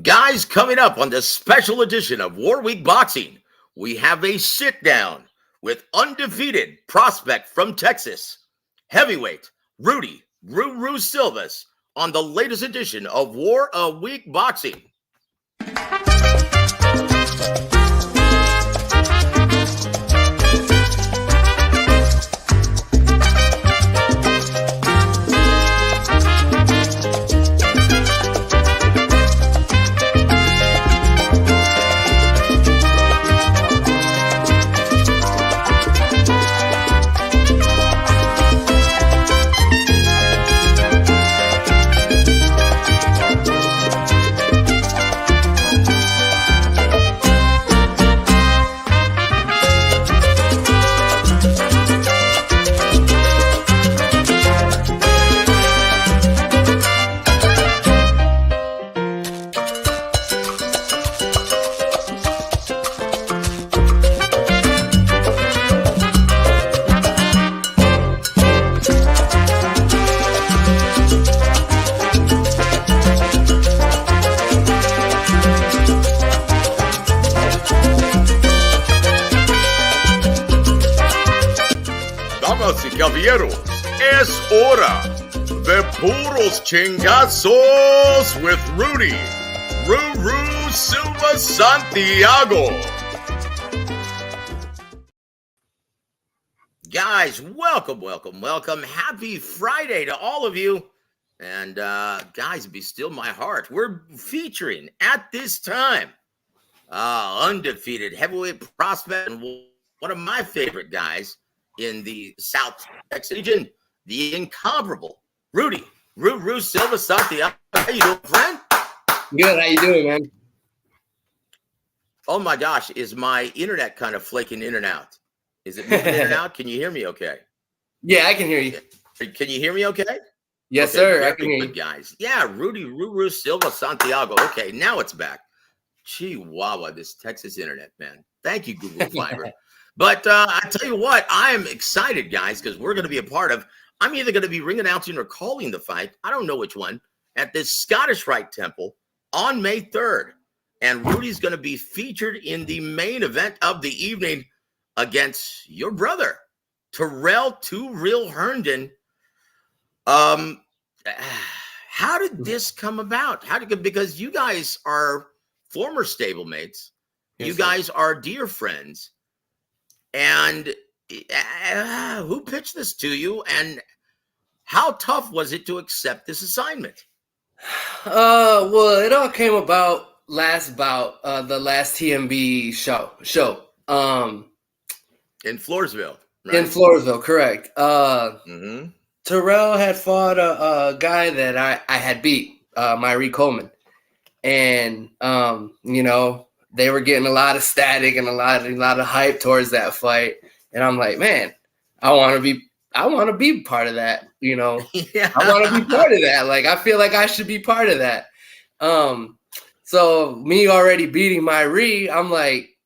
Guys, coming up on this special edition of War Week Boxing, we have a sit-down with undefeated prospect from Texas, heavyweight Rudy Ruru Silvas, on the latest edition of War Week Boxing. Damas y caballeros, es hora de puros chingazos with Rudy Ruru Silvas Santiago. Guys, welcome. Happy Friday to all of you. And guys, be still my heart. We're featuring at this time undefeated heavyweight prospect and one of my favorite guys in the South Texas region, the incomparable Rudy Ruru Silvas Santiago. How you doing, friend? Good. How you doing, man? Oh my gosh, is my internet kind of flaking in and out? Is it moving in and out? Can you hear me okay? Yeah, I can hear you. Can you hear me okay? Yes, okay, sir. I can hear you. Guys. Yeah, Rudy Ruru Silvas Santiago. Okay, now it's back. Chihuahua, this Texas internet, man. Thank you, Google Fiber. But I tell you what, I am excited, guys, because we're going to be a part of, I'm either going to be ring announcing or calling the fight, I don't know which one, at this Scottish Rite Temple on May 3rd. And Rudy's going to be featured in the main event of the evening against your brother, Tyrrell Two Real Herndon. How did this come about? Because you guys are former stablemates. Yes, you guys are dear friends. And who pitched this to you, and how tough was it to accept this assignment? Well, it all came about last bout, the last TMB show. In Floresville, right? In Floresville, correct. Tyrrell had fought a guy that I had beat, Myrie Coleman. And, they were getting a lot of static and a lot of hype towards that fight. And I'm like, man, I want to be part of that. Yeah. I want to be part of that. Like, I feel like I should be part of that. So me already beating Myrie, I'm like,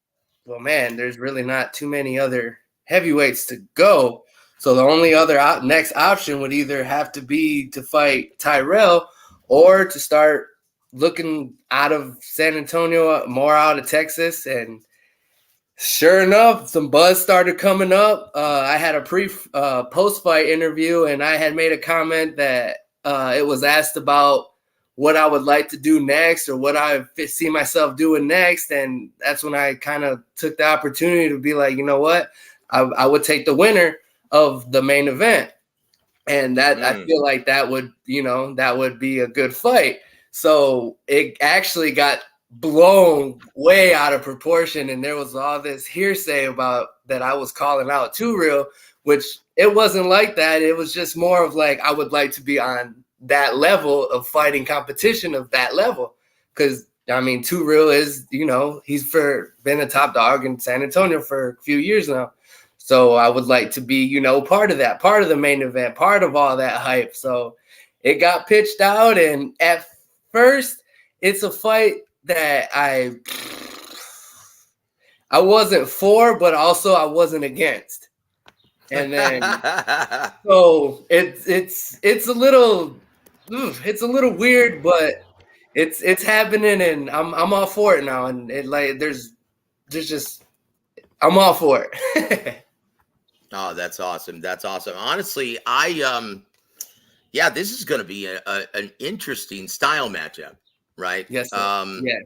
well, man, there's really not too many other heavyweights to go. So the only other next option would either have to be to fight Tyrrell or to start looking out of San Antonio, more out of Texas. And sure enough, some buzz started coming up. I had a post-fight interview, and I had made a comment that it was asked about what I would like to do next or what I see myself doing next. And that's when I kind of took the opportunity to be like, you know what? I would take the winner of the main event. And that I feel like that would be a good fight. So it actually got blown way out of proportion, and there was all this hearsay about that I was calling out Too Real, which it wasn't like that. It was just more of like, I would like to be on that level of fighting competition of that level. Because, Too Real is, he's been a top dog in San Antonio for a few years now. So I would like to be, part of that, part of the main event, part of all that hype. So it got pitched out, and at first, it's a fight that I wasn't for, but also I wasn't against. And then so it's a little weird, but it's happening, and I'm all for it now. And it like there's just I'm all for it. Oh, that's awesome. That's awesome. Honestly, yeah, this is going to be an interesting style matchup, right? Yes, sir. Yeah.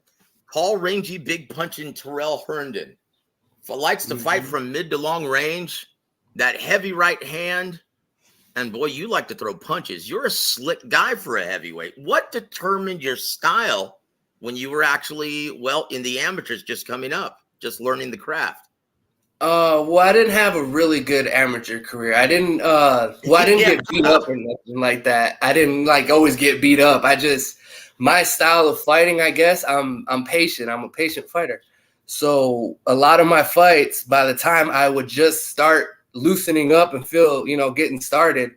Tall, rangy, big punching Tyrrell Herndon likes to fight from mid to long range. That heavy right hand, and boy, you like to throw punches. You're a slick guy for a heavyweight. What determined your style when you were actually in the amateurs, just coming up, just learning the craft? Well, I didn't have a really good amateur career. I didn't I didn't get beat up or nothing like that. I didn't like always get beat up. My style of fighting, I guess, I'm patient. I'm a patient fighter. So a lot of my fights, by the time I would just start loosening up and feel, getting started,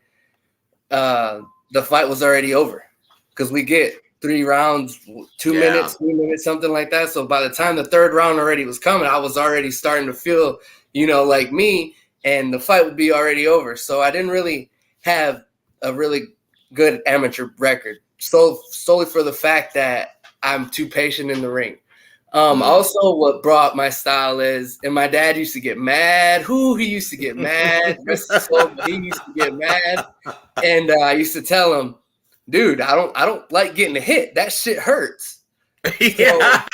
the fight was already over. Because we get 3 rounds, 2 minutes, 3 minutes, something like that. So by the time the third round already was coming, I was already starting to feel, like me, and the fight would be already over. So I didn't really have a really good amateur record. So solely for the fact that I'm too patient in the ring. Also, what brought my style is, and my dad used to get mad. He used to get mad. He used to get mad, and I used to tell him, "Dude, I don't like getting hit. That shit hurts." Yeah.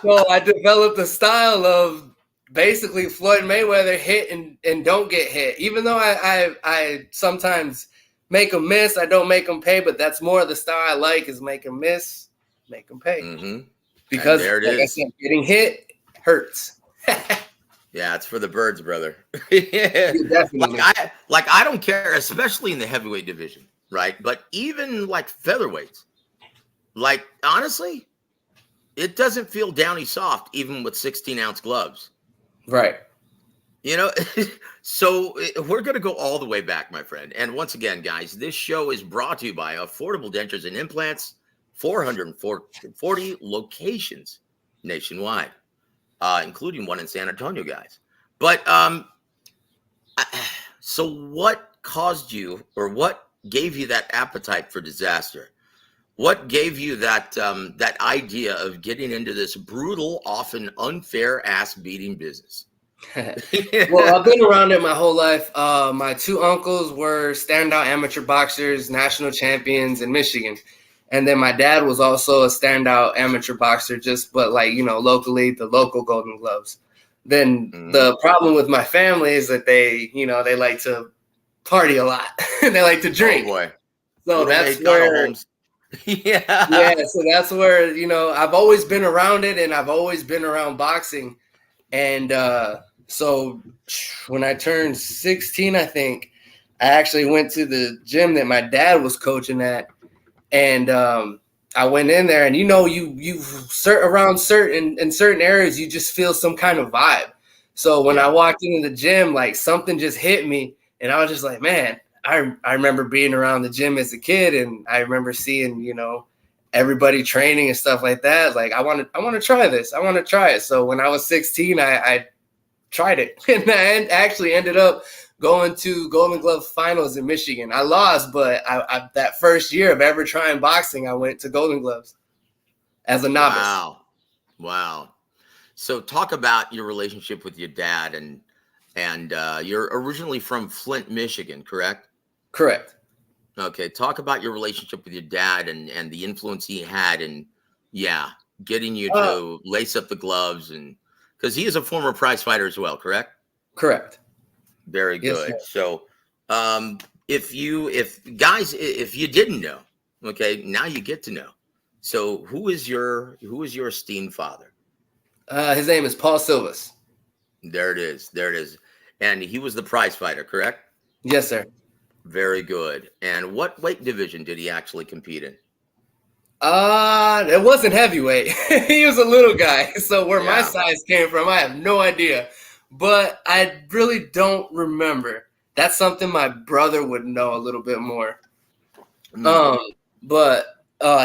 So I developed a style of basically Floyd Mayweather, hit and don't get hit. Even though I sometimes make him miss, I don't make him pay. But that's more of the style I like, is make him miss, make him pay. Because there it like is. I said, getting hit hurts. Yeah, it's for the birds, brother. Yeah, definitely. I don't care, especially in the heavyweight division, right? But even like featherweights, like honestly, it doesn't feel downy soft, even with 16-ounce gloves. Right. So we're going to go all the way back, my friend. And once again, guys, this show is brought to you by Affordable Dentures and Implants, 440 locations nationwide, including one in San Antonio, guys. But so what caused you, or what gave you that appetite for disaster? What gave you that that idea of getting into this brutal, often unfair ass beating business? Well, I've been around it my whole life. My 2 uncles were standout amateur boxers, national champions in Michigan. And then my dad was also a standout amateur boxer, but locally, the local Golden Gloves. Then the problem with my family is that they like to party a lot. They like to drink. Oh boy. So that's where, yeah. So that's where, I've always been around it, and I've always been around boxing. And so when I turned 16, I think, I actually went to the gym that my dad was coaching at. And I went in there, and around certain areas, you just feel some kind of vibe. So when I walked into the gym, like something just hit me, and I was just like, man, I remember being around the gym as a kid, and I remember seeing everybody training and stuff like that. Like I want to try this. I want to try it. So when I was 16, I tried it, and I actually ended up going to Golden Glove finals in Michigan. I lost, but I that first year of ever trying boxing, I went to Golden Gloves as a novice. Wow. So talk about your relationship with your dad, and you're originally from Flint, Michigan, correct? Correct. Okay. Talk about your relationship with your dad and the influence he had in, getting you to lace up the gloves, and because he is a former prize fighter as well, correct? Correct. Very good. Yes, so, if you didn't know, okay, now you get to know. So, who is your esteemed father? His name is Paul Silvas. There it is. And he was the prize fighter, correct? Yes, sir. Very good. And what weight division did he actually compete in? It wasn't heavyweight. He was a little guy. So where my size came from, I have no idea. But I really don't remember. That's something my brother would know a little bit more. But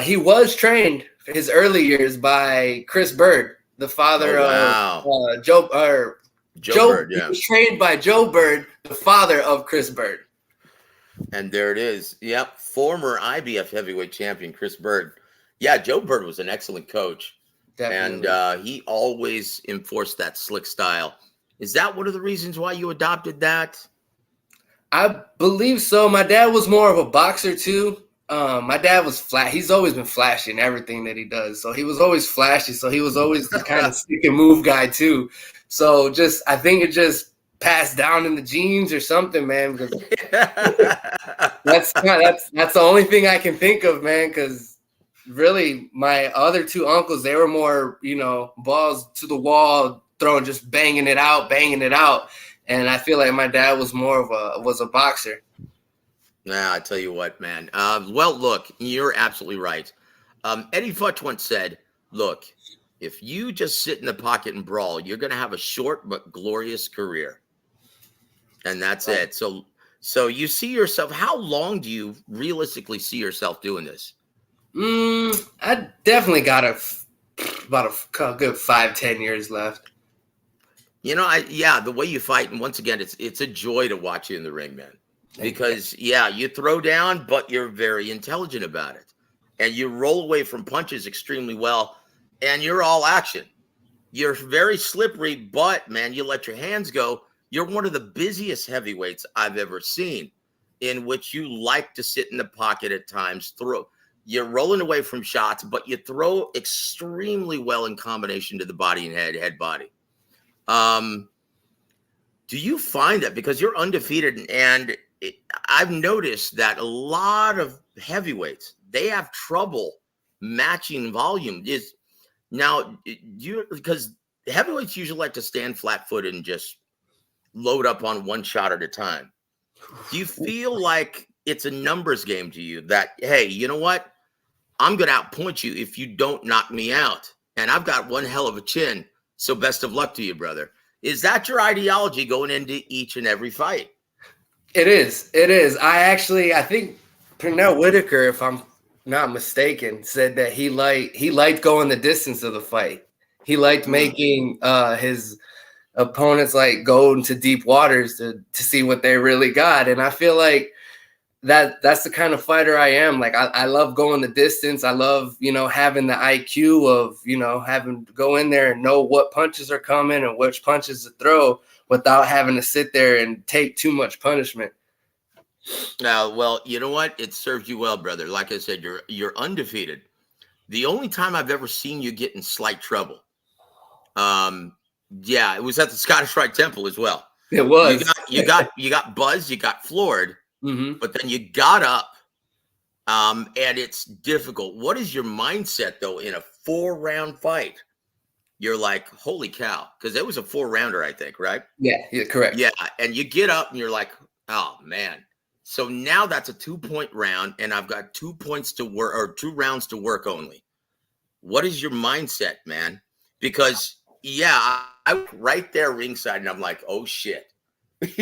he was trained for his early years by Chris Bird, the father of Joe Bird. Yeah. He was trained by Joe Bird, the father of Chris Bird. And there it is. Yep, former IBF heavyweight champion Chris Bird. Yeah, Joe Bird was an excellent coach. Definitely. And he always enforced that slick style. Is that one of the reasons why you adopted that? I believe so. My dad was more of a boxer too. My dad was flat. He's always been flashy in everything that he does. So he was always flashy. So he was always the kind of stick and move guy too. So I think it just passed down in the genes or something, man. Because that's the only thing I can think of, man. Because really, my other two uncles, they were more, balls to the wall, throwing, just banging it out. And I feel like my dad was more of a boxer. Nah, I tell you what, man. Well, look, you're absolutely right. Eddie Futch once said, look, if you just sit in the pocket and brawl, you're going to have a short but glorious career. And that's it. So you see yourself, how long do you realistically see yourself doing this? I definitely got about a good 5-10 years left. The way you fight, and once again, it's a joy to watch you in the ring, man. Because you throw down, but you're very intelligent about it, and you roll away from punches extremely well, and you're all action. You're very slippery, but man, you let your hands go. You're one of the busiest heavyweights I've ever seen, in which you like to sit in the pocket at times. You're rolling away from shots, but you throw extremely well in combination to the body and head body. Do you find that because you're undefeated, and I've noticed that a lot of heavyweights, they have trouble matching volume. Because heavyweights usually like to stand flat-footed and just load up on one shot at a time. Do you feel like it's a numbers game to you that, hey, you know what? I'm going to outpoint you if you don't knock me out. And I've got one hell of a chin. So best of luck to you, brother. Is that your ideology going into each and every fight? It is. I think Pernell Whitaker, if I'm not mistaken, said that he liked going the distance of the fight. He liked making his opponents go into deep waters to see what they really got. And I feel like that's the kind of fighter I am. Like I love going the distance. I love, having the IQ of, having to go in there and know what punches are coming and which punches to throw without having to sit there and take too much punishment. Well, you know what? It serves you well, brother. Like I said, you're undefeated. The only time I've ever seen you get in slight trouble, it was at the Scottish Rite Temple as well. It was. You got buzzed, you got floored, but then you got up, and it's difficult. What is your mindset though in a 4-round fight? You're like, holy cow, because it was a 4-rounder, I think, right? Yeah, correct. Yeah, and you get up and you're like, oh man. So now that's a 2-point round, and I've got 2 points to work, or 2 rounds to work only. What is your mindset, man? Because I right there ringside, and I'm like, oh shit. I'm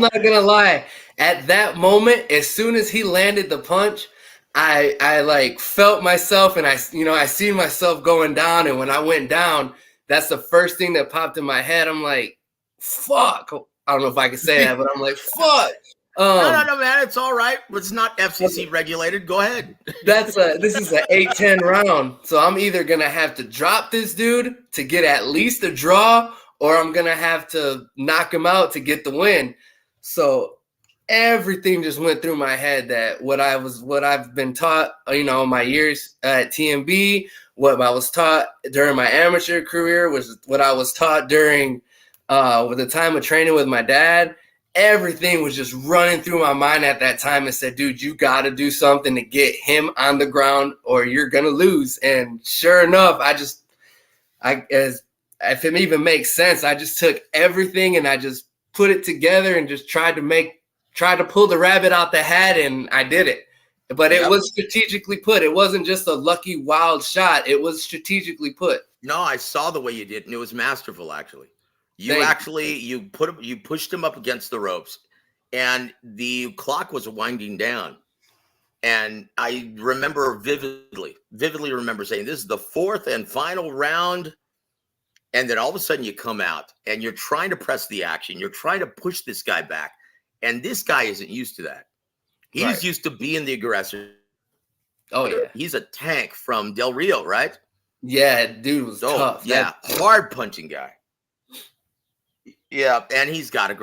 not gonna lie. At that moment, as soon as he landed the punch, I felt myself, and I see myself going down. And when I went down, that's the first thing that popped in my head. I'm like, fuck. I don't know if I can say that, but I'm like, fuck. No, man. It's all right. It's not FCC regulated. Go ahead. This is an 8-10 round. So I'm either going to have to drop this dude to get at least a draw, or I'm going to have to knock him out to get the win. So everything just went through my head, that what I've been taught, my years at TMB, what I was taught during my amateur career, was what I was taught during with the time of training with my dad. Everything was just running through my mind at that time and said, dude, you got to do something to get him on the ground or you're going to lose. And sure enough, if it even makes sense, I just took everything and I just put it together and just tried to pull the rabbit out the hat, and I did it. But it was strategically put. It wasn't just a lucky wild shot. It was strategically put. No, I saw the way you did, and it was masterful, actually. You pushed him up against the ropes, and the clock was winding down. And I remember vividly remember saying, this is the 4th and final round. And then all of a sudden you come out and you're trying to press the action. You're trying to push this guy back. And this guy isn't used to that. He's used to being the aggressor. Oh yeah. He's a tank from Del Rio, right? Yeah, dude was tough. Yeah, hard punching guy. Yeah, and he had a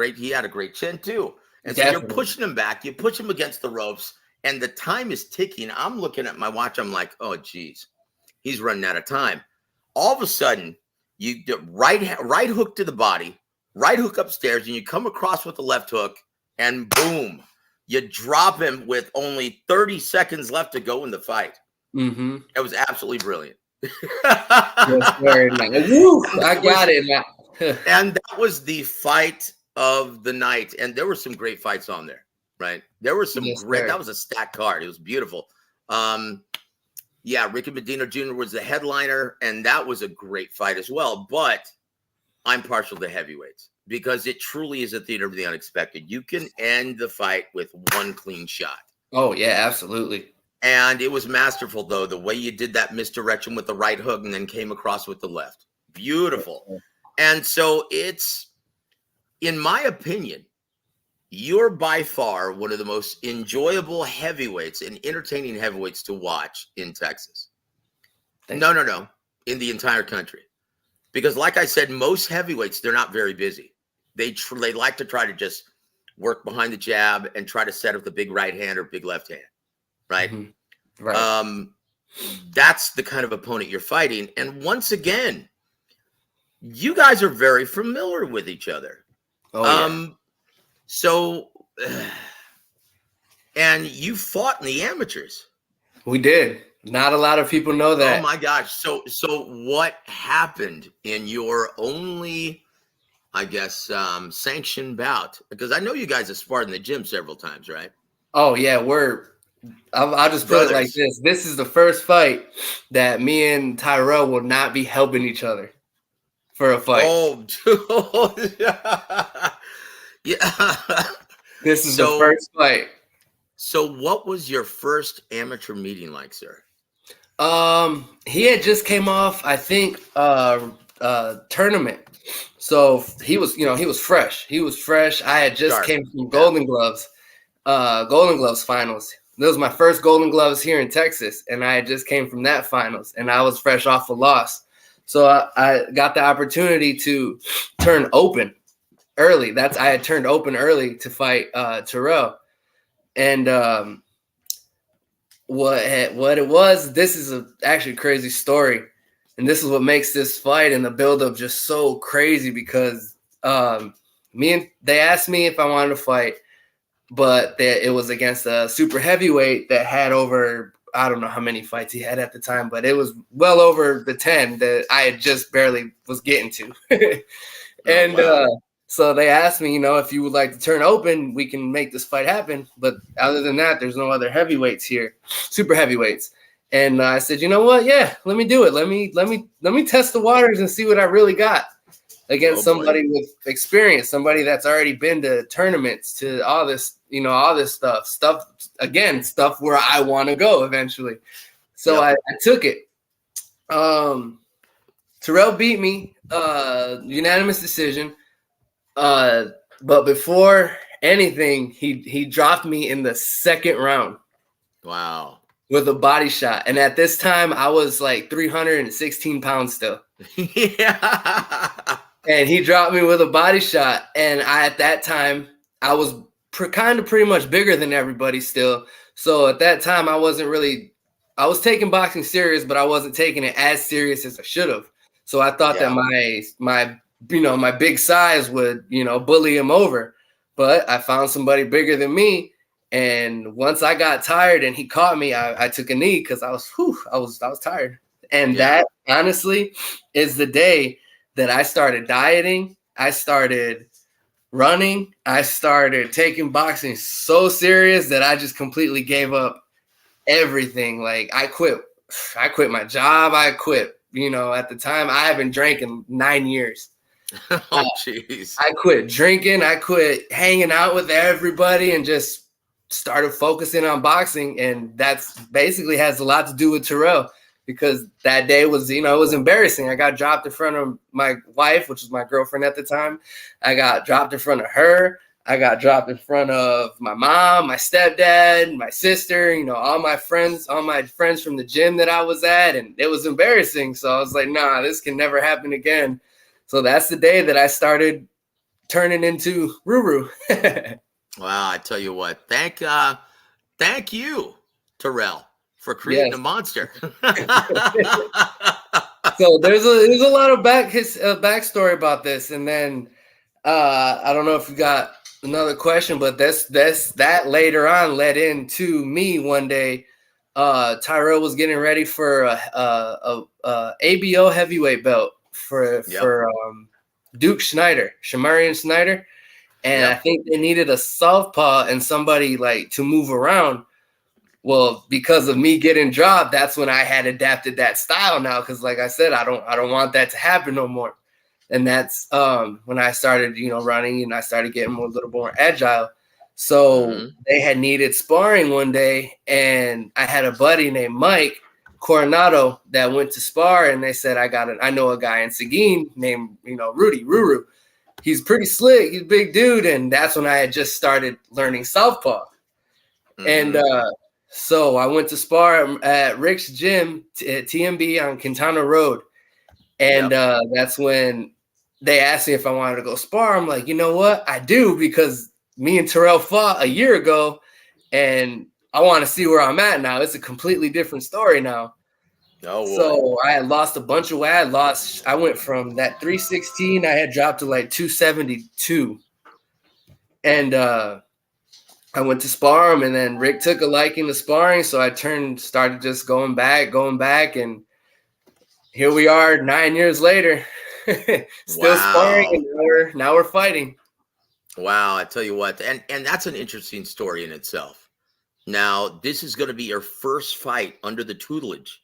great chin too. And so you're Definitely. pushing him back, you push him against the ropes, and the time is ticking. I'm looking at my watch, I'm like, oh geez, he's running out of time. All of a sudden, you do right hook to the body, right hook upstairs, and you come across with the left hook, and boom, you drop him with only 30 seconds left to go in the fight. Mm-hmm. It was absolutely brilliant. Yes, sir. Woo, I got it now. And that was the fight of the night. And there were some great fights on there, right? There were some great, that was a stacked card. It was beautiful. Yeah, Ricky Medina Jr. was the headliner, and that was a great fight as well. But I'm partial to heavyweights because it truly is a theater of the unexpected. You can end the fight with one clean shot. Oh, yeah, absolutely. And it was masterful, though, the way you did that misdirection with the right hook and then came across with the left. Beautiful. And so it's, in my opinion, you're by far one of the most enjoyable heavyweights and entertaining heavyweights to watch in Texas. No, in the entire country. Because like I said, most heavyweights, they're not very busy. They like to try to just work behind the jab and try to set up the big right hand or big left hand, right? Mm-hmm. Right. That's the kind of opponent you're fighting. And once again, you guys are very familiar with each other. Oh, yeah. So, and you fought in the amateurs. We did. Not a lot of people know that. Oh my gosh. So what happened in your only, I guess, sanctioned bout? Because I know you guys have sparred in the gym several times, right? Oh yeah, I'll just put it like this. This is the first fight that me and Tyrrell will not be helping each other for a fight. Oh, dude. Yeah. This is the first fight. So what was your first amateur meeting like, sir? He had just came off, I think, tournament. So he was fresh. He was fresh. I had just came from Golden Gloves finals. That was my first Golden Gloves here in Texas, and I had just came from that finals, and I was fresh off a loss. So I got the opportunity to turn open early. I had turned open early to fight Tyrrell. And what it was, this is actually a crazy story. And this is what makes this fight and the buildup just so crazy because they asked me if I wanted to fight, but it was against a super heavyweight that had over, I don't know how many fights he had at the time, but it was well over the 10 that I had just barely was getting to. And so they asked me, if you would like to turn open, we can make this fight happen. But other than that, there's no other heavyweights here, super heavyweights. And I said, you know what? Yeah, let me do it. Let me test the waters and see what I really got against somebody with experience, somebody that's already been to tournaments, to all this stuff where I want to go eventually. So I took it. Tyrrell beat me, unanimous decision. But before anything, he dropped me in the second round. Wow. With a body shot. And at this time, I was like 316 pounds still. Yeah. And he dropped me with a body shot. And at that time, I was pretty much bigger than everybody still. So at that time, I was taking boxing serious, but I wasn't taking it as serious as I should have. So I thought that my big size would, bully him over. But I found somebody bigger than me. And once I got tired and he caught me, I took a knee because I was tired. And that honestly is the day that I started dieting. I started running. I started taking boxing so serious that I just completely gave up everything. Like I quit my job. I quit, at the time I haven't drank in 9 years. Oh, jeez. I quit drinking. I quit hanging out with everybody and just started focusing on boxing. And that's basically has a lot to do with Tyrrell because that day was, it was embarrassing. I got dropped in front of my wife, which was my girlfriend at the time. I got dropped in front of her. I got dropped in front of my mom, my stepdad, my sister, all my friends from the gym that I was at, and it was embarrassing. So I was like, nah, this can never happen again. So that's the day that I started turning into Ruru. Wow, I tell you what, thank you, Tyrrell, for creating Yes. a monster. So there's a lot of backstory about this, and then I don't know if you got another question, but that later on led into me one day. Tyrrell was getting ready for a ABO heavyweight belt for Duke Schneider, Shamarian Snyder, and I think they needed a southpaw and somebody like to move around. Well, because of me getting dropped, that's when I had adapted that style now. Because, like I said, I don't want that to happen no more. And that's when I started, running, and I started getting a little more agile. So they had needed sparring one day, and I had a buddy named Mike Coronado that went to spar, and they said I know a guy in Seguin named Rudy Ruru. He's pretty slick. He's a big dude, and that's when I had just started learning southpaw. And so I went to spar at Rick's gym at TMB on Quintana Road. And that's when they asked me if I wanted to go spar. I'm like, you know what? I do, because me and Tyrrell fought a year ago, and I want to see where I'm at now. It's a completely different story now. Oh, boy. So I had lost a bunch of weight. I went from that 316, I had dropped to like 272. And I went to spar him, and then Rick took a liking to sparring, so I started just going back, and here we are 9 years later, still sparring, and now we're fighting. Wow, I tell you what, and that's an interesting story in itself. Now, this is going to be your first fight under the tutelage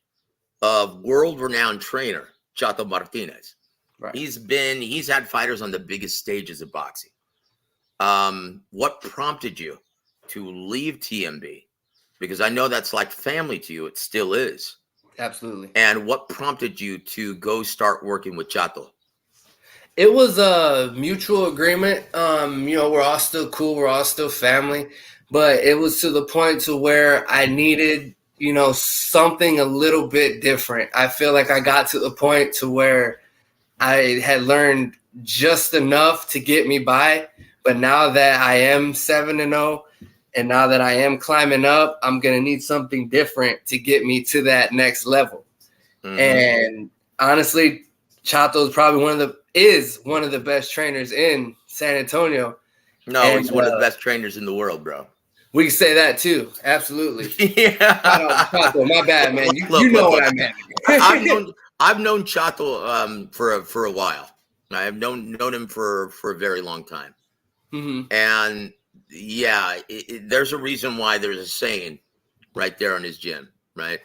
of world-renowned trainer Chato Martinez. Right. He's had fighters on the biggest stages of boxing. What prompted you to leave TMB? Because I know that's like family to you. It still is. Absolutely. And what prompted you to go start working with Chato? It was a mutual agreement. We're all still cool. We're all still family. But it was to the point to where I needed, something a little bit different. I feel like I got to the point to where I had learned just enough to get me by. But now that I am 7-0, and now that I am climbing up, I'm going to need something different to get me to that next level. And honestly, Chato is probably one of the best trainers in San Antonio. No, he's one of the best trainers in the world, bro. We can say that too. Absolutely. Yeah. Chato, my bad, man. You know what I meant. I've known Chato for a while. I've known him for a very long time. And yeah, there's a reason why there's a saying right there in his gym, right?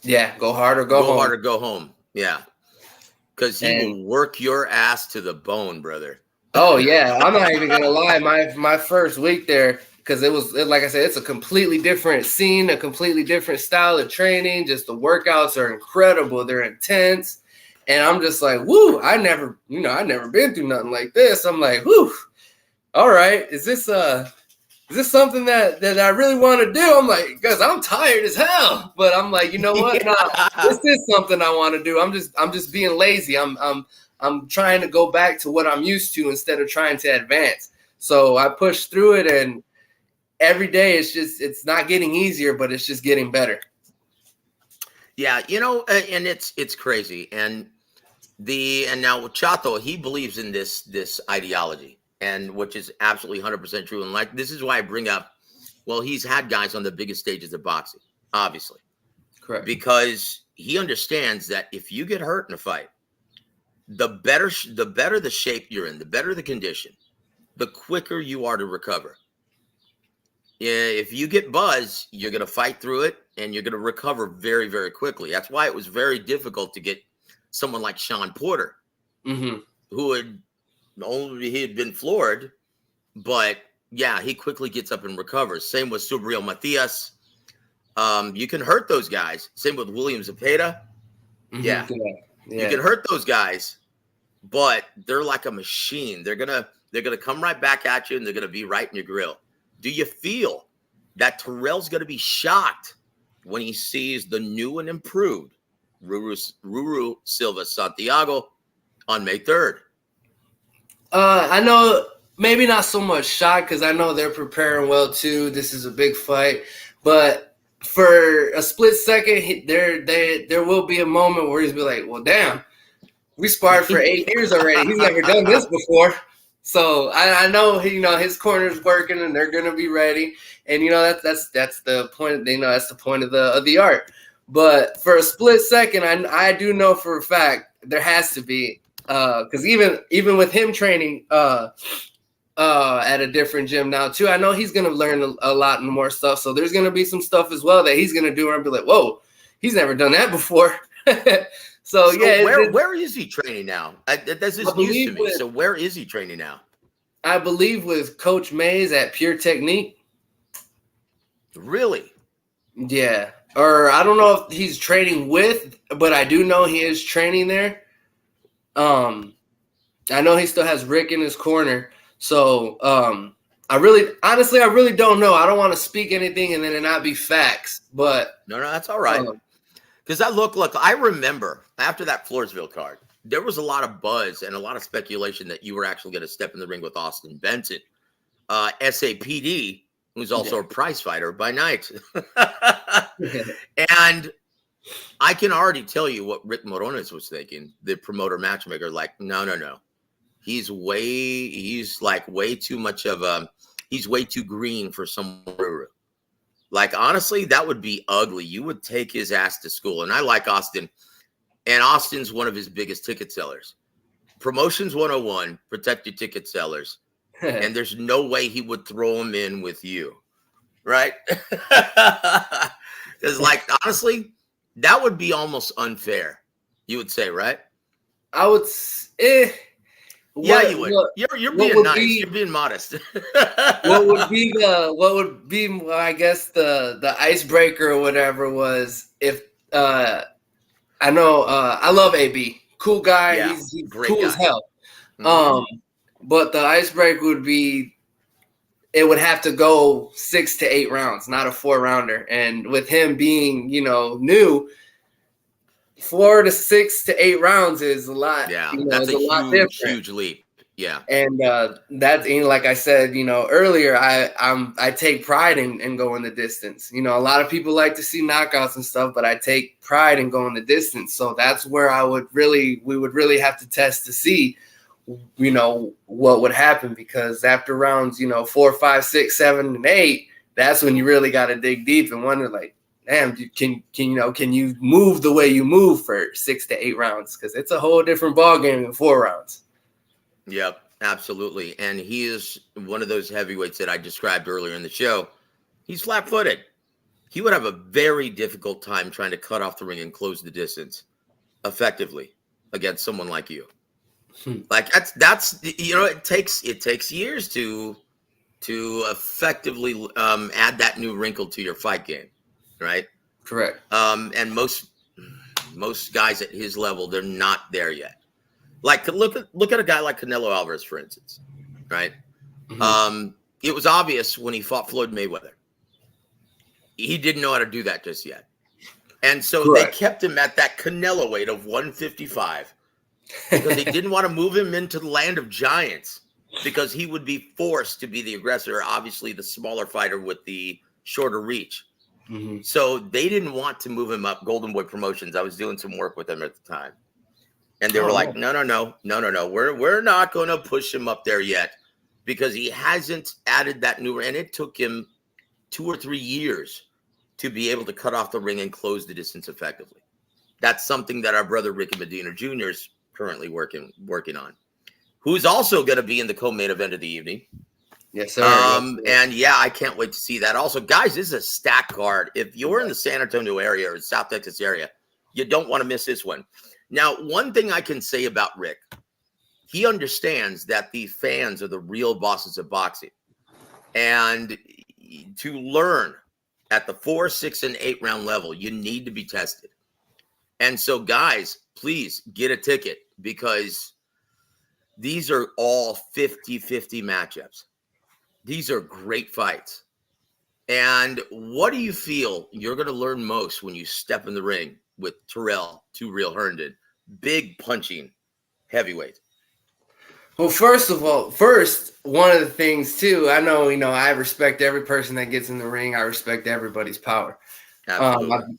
Yeah, go hard or go home. Go hard or go home. Yeah, because he will work your ass to the bone, brother. Oh yeah, I'm not even gonna lie. My first week there, because like I said, it's a completely different scene, a completely different style of training. Just the workouts are incredible. They're intense, and I'm just like, woo! I never been through nothing like this. I'm like, woo! All right, is this something that I really want to do? I'm like, because I'm tired as hell. But I'm like, you know what? Nah, this is something I want to do. I'm just being lazy. I'm trying to go back to what I'm used to instead of trying to advance. So I push through it, and every day it's not getting easier, but it's just getting better. Yeah, and it's crazy. And now with Chato, he believes in this ideology. And which is absolutely 100% true. And like, this is why I bring up, well, he's had guys on the biggest stages of boxing, obviously. Correct. Because he understands that if you get hurt in a fight, the better the shape you're in, the better the condition, the quicker you are to recover. If you get buzzed, you're going to fight through it, and you're going to recover very, very quickly. That's why it was very difficult to get someone like Sean Porter, who he had been floored, but yeah, he quickly gets up and recovers. Same with Subriel Matias. You can hurt those guys. Same with William Zepeda. Yeah. You can hurt those guys, but they're like a machine. They're gonna They're going to come right back at you, and they're going to be right in your grill. Do you feel that Tyrrell's going to be shocked when he sees the new and improved Ruru Silvas Santiago on May 3rd? I know maybe not so much shock because I know they're preparing well too. This is a big fight, but for a split second, there will be a moment where he's be like, "Well, damn, we sparred for 8 years already. He's never done this before." So I know his corner's working and they're gonna be ready. And that's the point. That's the point of the art. But for a split second, I do know for a fact there has to be because even with him training at a different gym now too, I know he's gonna learn a lot more stuff. So there's gonna be some stuff as well that he's gonna do and be like, "Whoa, he's never done that before." So yeah, where is he training now? That's just news to me. So where is he training now? I believe with Coach Mays at Pure Technique. Really? Yeah. Or I don't know if he's training with, but I do know he is training there. I know he still has Rick in his corner. So I really don't know. I don't want to speak anything and then it not be facts. But no, that's all right. Because I remember after that Floresville card, there was a lot of buzz and a lot of speculation that you were actually going to step in the ring with Austin Benson, SAPD, who's also a prize fighter by night. And I can already tell you what Rick Morones was thinking, the promoter matchmaker, like, no. He's way too much of he's way too green for someone. Like, honestly, that would be ugly. You would take his ass to school. And I like Austin. And Austin's one of his biggest ticket sellers. Promotions 101, protect your ticket sellers. And there's no way he would throw him in with you. Right? Because, like, honestly, that would be almost unfair. You would say, right? I would yeah, you would. You're being nice. You're being modest. what would be I guess the icebreaker or whatever was if I know I love AB. Cool guy. Yeah, he's great cool guy. as hell. But the icebreaker would be it would have to go 6 to 8 rounds, not a 4-rounder. And with him being, new, 4 to 6 to 8 rounds is a lot. Yeah, that's a huge leap. Yeah. And that's like I said, earlier, I take pride in going the distance. A lot of people like to see knockouts and stuff, but I take pride in going the distance. So that's where we would really have to test to see, what would happen, because after rounds, 4, 5, 6, 7, and 8, that's when you really got to dig deep and wonder, like, damn, can you move the way you move for 6 to 8 rounds? Because it's a whole different ball game in 4 rounds. Yep, absolutely. And he is one of those heavyweights that I described earlier in the show. He's flat-footed. He would have a very difficult time trying to cut off the ring and close the distance effectively against someone like you. Like that's it takes years to effectively add that new wrinkle to your fight game, right? Correct. And most guys at his level, they're not there yet. Like, look at a guy like Canelo Alvarez, for instance, right? Mm-hmm. It was obvious when he fought Floyd Mayweather. He didn't know how to do that just yet. And so Correct. They kept him at that Canelo weight of 155 because they didn't want to move him into the land of giants, because he would be forced to be the aggressor, obviously the smaller fighter with the shorter reach. Mm-hmm. So they didn't want to move him up. Golden Boy Promotions, I was doing some work with them at the time. And they were like, no. We're not going to push him up there yet, because he hasn't added that new, and it took him 2 or 3 years to be able to cut off the ring and close the distance effectively. That's something that our brother Ricky Medina Jr. is currently working on, who's also going to be in the co-main event of the evening. Yes, sir. And yeah, I can't wait to see that. Also, guys, this is a stacked card. If you're in the San Antonio area or South Texas area, you don't want to miss this one. Now, one thing I can say about Rick, he understands that the fans are the real bosses of boxing. And to learn at the 4, 6, and 8 round level, you need to be tested. And so, guys, please get a ticket, because these are all 50-50 matchups. These are great fights. And what do you feel you're going to learn most when you step in the ring with Tyrrell, Two Real Herndon, big punching heavyweight? Well, first, one of the things too, I know, I respect every person that gets in the ring. I respect everybody's power. Absolutely.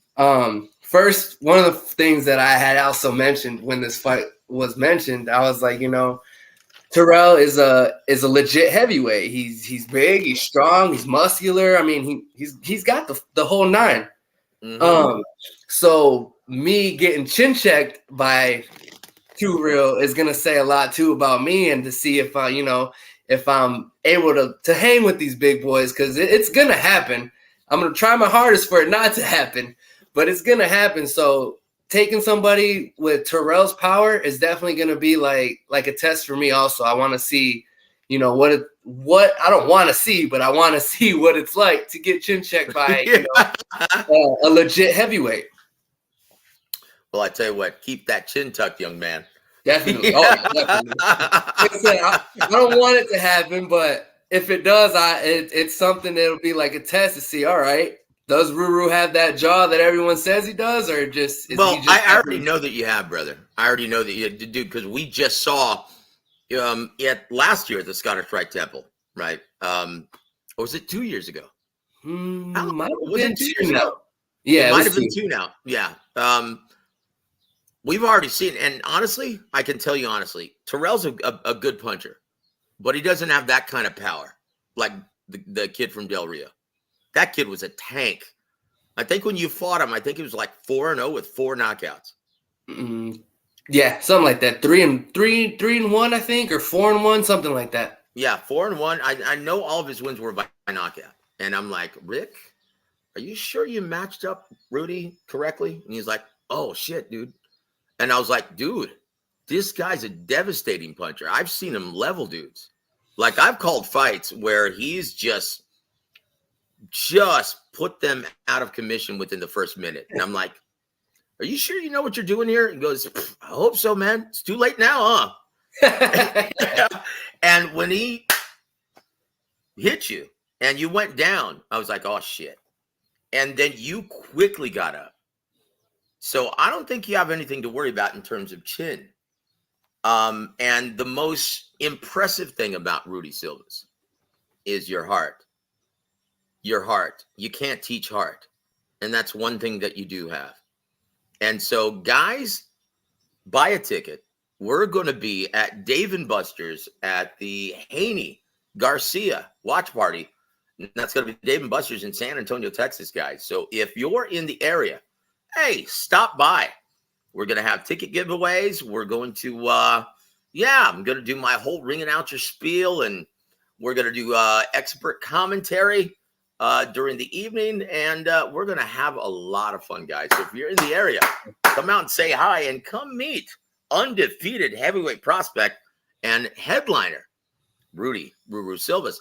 First, one of the things that I had also mentioned when this fight was mentioned, I was like, Tyrrell is a legit heavyweight. He's big, he's strong, he's muscular. I mean, he's got the whole nine. Mm-hmm. So me getting chin checked by Too Real is gonna say a lot too about me, and to see if if I'm able to hang with these big boys, because it's gonna happen. I'm gonna try my hardest for it not to happen, but it's gonna happen. So taking somebody with Tyrrell's power is definitely gonna be like a test for me. Also, I want to see, what I don't want to see, but I want to see what it's like to get chin checked by a legit heavyweight. Well, I tell you what, keep that chin tucked, young man. Definitely. Oh, definitely. Like I said, I don't want it to happen, but if it does, it's something that'll be like a test to see, all right, does Ruru have that jaw that everyone says he does, or just I already know that you have, brother. I already know that you do, because we just saw it last year at the Scottish Rite Temple, right? Or was it 2 years ago? Was it 2 years ago? Yeah, it might have been two now. Yeah. We've already seen, and honestly, I can tell you honestly, Tyrrell's a good puncher, but he doesn't have that kind of power like the kid from Del Rio. That kid was a tank. I think when you fought him, I think it was like 4-0 with 4 knockouts. Yeah, something like that. 3-1, I think, or 4-1, something like that. Yeah, 4-1. I know all of his wins were by knockout, and I'm like, Rick, are you sure you matched up Rudy correctly? And he's like, oh shit, dude. And I was like, dude, this guy's a devastating puncher. I've seen him level dudes. Like, I've called fights where he's just put them out of commission within the first minute. And I'm like, are you sure you know what you're doing here? He goes, I hope so, man. It's too late now, huh? And when he hit you and you went down, I was like, oh, shit. And then you quickly got up. So I don't think you have anything to worry about in terms of chin. And the most impressive thing about Rudy Silvas is your heart. Your heart. You can't teach heart. And that's one thing that you do have. And so, guys, buy a ticket. We're going to be at Dave & Buster's at the Haney Garcia watch party. And that's going to be Dave & Buster's in San Antonio, Texas, guys. So if you're in the area, hey, stop by. We're going to have ticket giveaways. We're going to, I'm going to do my whole ring announcer spiel, and we're going to do expert commentary during the evening, and we're going to have a lot of fun, guys. So if you're in the area, come out and say hi, and come meet undefeated heavyweight prospect and headliner Rudy Ruru Silvas.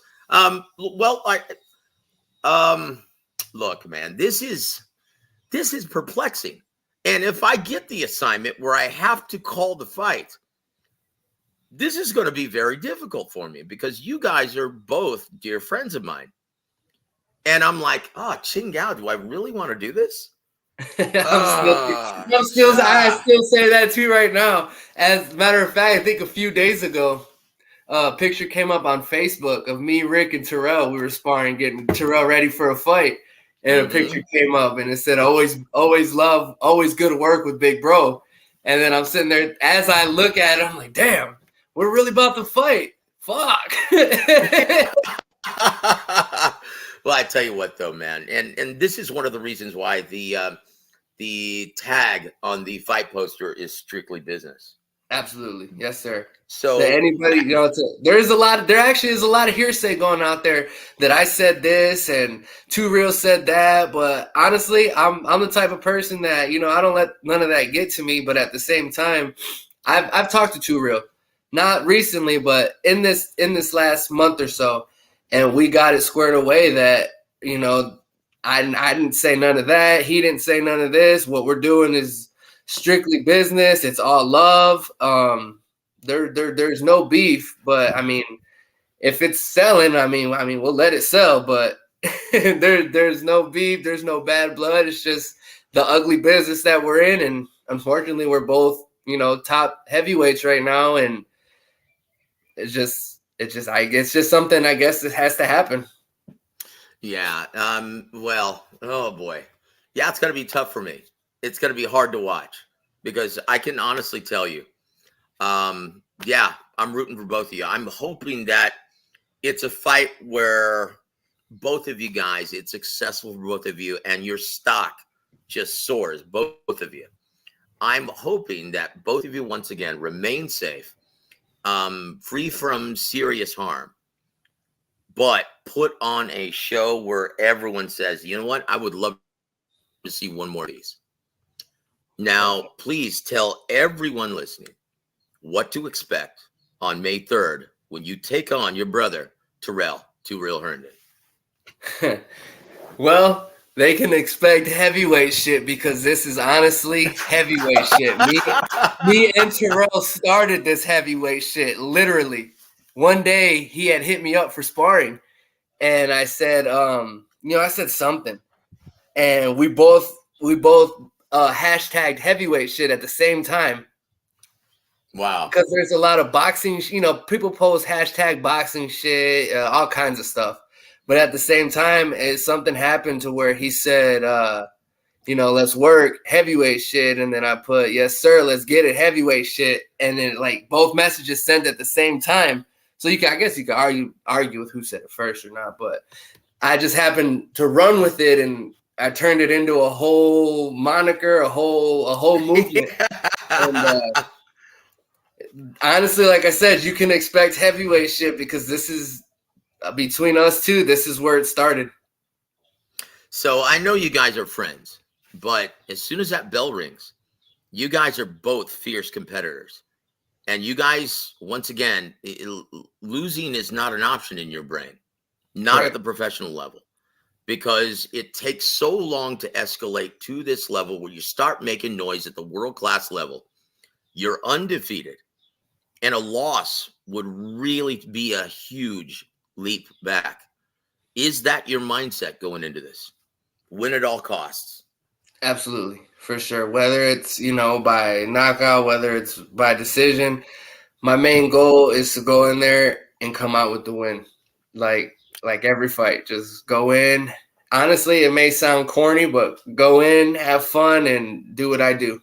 Look, man, this is perplexing. And if I get the assignment where I have to call the fight, this is going to be very difficult for me, because you guys are both dear friends of mine. And I'm like, Ching Gao, do I really want to do this? I still say that too right now. As a matter of fact, I think a few days ago, a picture came up on Facebook of me, Rick, and Tyrrell. We were sparring, getting Tyrrell ready for a fight. And a picture came up, and it said, always love, always good to work with big bro. And then I'm sitting there, as I look at it, I'm like, damn, we're really about to fight. Fuck. Well, I tell you what, though, man, and this is one of the reasons why the tag on the fight poster is strictly business. Absolutely. Yes, sir. So anybody, there actually is a lot of hearsay going out there that I said this and Too Real said that. But honestly, I'm the type of person that, I don't let none of that get to me. But at the same time, I've talked to Too Real, not recently, but in this last month or so. And we got it squared away that, I didn't say none of that. He didn't say none of this. What we're doing is strictly business. It's all love. there's no beef, but I mean, if it's selling, I mean, we'll let it sell, but there's no beef, there's no bad blood. It's just the ugly business that we're in, and unfortunately, we're both, top heavyweights right now, and it's just something I guess that has to happen. Yeah. Well, oh boy. Yeah, it's gonna be tough for me. It's gonna be hard to watch because I can honestly tell you, yeah, I'm rooting for both of you. I'm hoping that it's a fight where both of you guys, it's successful for both of you, and your stock just soars, both of you. I'm hoping that both of you once again remain safe, free from serious harm, but put on a show where everyone says, you know what, I would love to see one more of these. Now, please tell everyone listening what to expect on May 3rd when you take on your brother, Tyrrell Herndon. Well, they can expect heavyweight shit because this is honestly heavyweight shit. Me and Tyrrell started this heavyweight shit. Literally, one day he had hit me up for sparring, and I said, I said something, and we both hashtagged heavyweight shit at the same time. Wow. Because there's a lot of boxing, people post hashtag boxing shit, all kinds of stuff. But at the same time, something happened to where he said, let's work heavyweight shit. And then I put, yes, sir, let's get it heavyweight shit. And then like both messages sent at the same time. So I guess you could argue with who said it first or not. But I just happened to run with it, and I turned it into a whole moniker, a whole movement. And honestly, like I said, you can expect heavyweight shit because this is between us two. This is where it started. So I know you guys are friends, but as soon as that bell rings, you guys are both fierce competitors. And you guys, once again, losing is not an option in your brain, not at the professional level, because it takes so long to escalate to this level where you start making noise at the world-class level. You're undefeated. And a loss would really be a huge leap back. Is that your mindset going into this? Win at all costs. Absolutely, for sure. Whether it's, by knockout, whether it's by decision, my main goal is to go in there and come out with the win. Like every fight, just go in. Honestly, it may sound corny, but go in, have fun, and do what I do.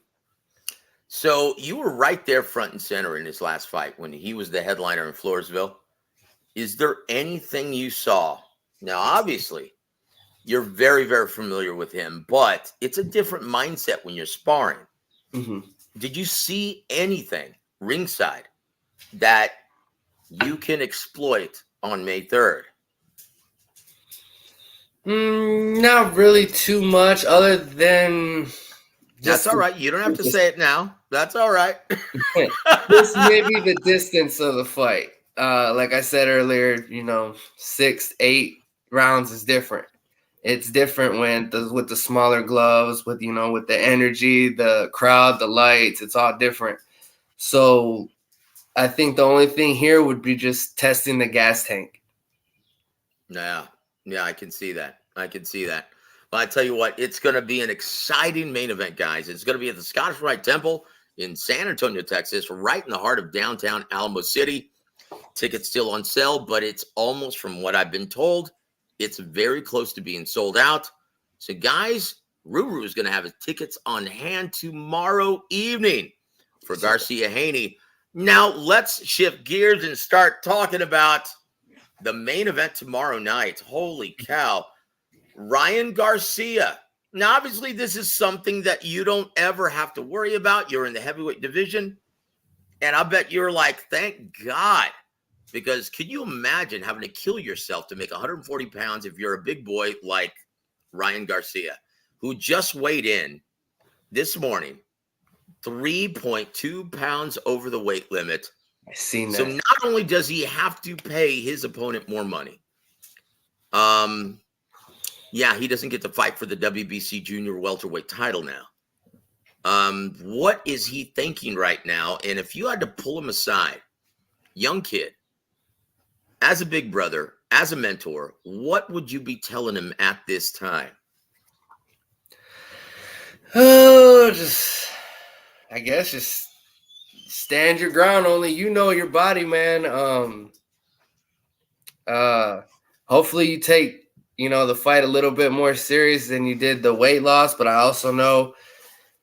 So you were right there front and center in his last fight when he was the headliner in Floresville. Is there anything you saw? Now, obviously, you're very, very familiar with him, but it's a different mindset when you're sparring. Mm-hmm. Did you see anything ringside that you can exploit on May 3rd? Not really too much, other than That's all right. You don't have to say it now. That's all right. Just maybe the distance of the fight. Like I said earlier, 6, 8 rounds is different. It's different with the smaller gloves, with the energy, the crowd, the lights. It's all different. So I think the only thing here would be just testing the gas tank. Yeah, I can see that. But I tell you what, it's going to be an exciting main event, guys. It's going to be at the Scottish Rite Temple in San Antonio, Texas, right in the heart of downtown Alamo City. Tickets still on sale, but it's almost, from what I've been told, it's very close to being sold out. So, guys, Ruru is going to have his tickets on hand tomorrow evening for Garcia Haney. Now, let's shift gears and start talking about the main event tomorrow night. Holy cow. Ryan Garcia. Now, obviously, this is something that you don't ever have to worry about. You're in the heavyweight division. And I bet you're like, thank God. Because can you imagine having to kill yourself to make 140 pounds if you're a big boy like Ryan Garcia, who just weighed in this morning, 3.2 pounds over the weight limit. I've seen that. So not only does he have to pay his opponent more money, yeah, he doesn't get to fight for the WBC junior welterweight title now. What is he thinking right now? And if you had to pull him aside, young kid, as a big brother, as a mentor, what would you be telling him at this time? Oh, I guess just stand your ground. Only you know your body, man. Hopefully you take, the fight a little bit more serious than you did the weight loss. But I also know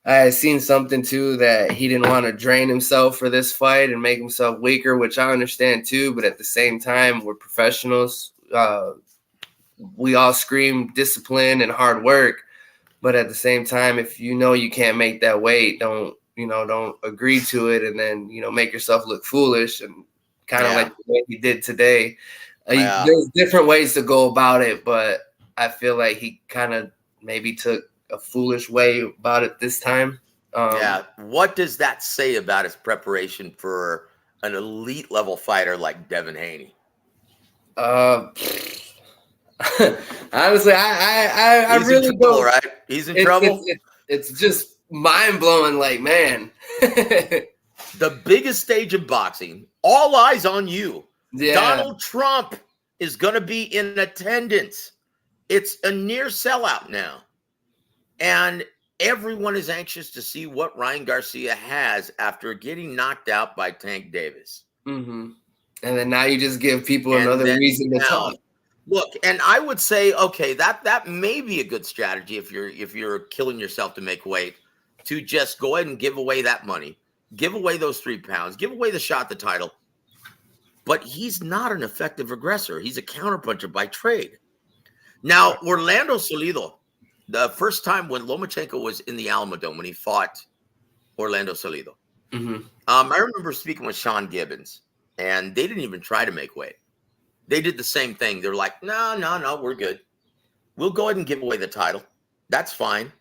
I had seen something too that he didn't want to drain himself for this fight and make himself weaker, which I understand too. But at the same time, we're professionals. We all scream discipline and hard work. But at the same time, if you know you can't make that weight, don't agree to it and then, make yourself look foolish and kind of like the way he did today. There's different ways to go about it, but I feel like he kind of maybe took a foolish way about it this time. What does that say about his preparation for an elite level fighter like Devin Haney? Honestly, I really in trouble, don't. Right? He's in trouble. It's just mind blowing. Like, man, the biggest stage of boxing. All eyes on you. Yeah. Donald Trump is going to be in attendance. It's a near sellout now, and everyone is anxious to see what Ryan Garcia has after getting knocked out by Tank Davis. Mm-hmm. And then now you just give people another reason to talk. Look, and I would say, okay, that may be a good strategy if you're killing yourself to make weight, to just go ahead and give away that money, give away those 3 pounds, give away the shot at the title. But he's not an effective aggressor. He's a counterpuncher by trade. Now, Orlando Salido, the first time when Lomachenko was in the Alamo Dome, when he fought Orlando Salido, I remember speaking with Sean Gibbons, and they didn't even try to make weight. They did the same thing. They're like, no, we're good. We'll go ahead and give away the title. That's fine.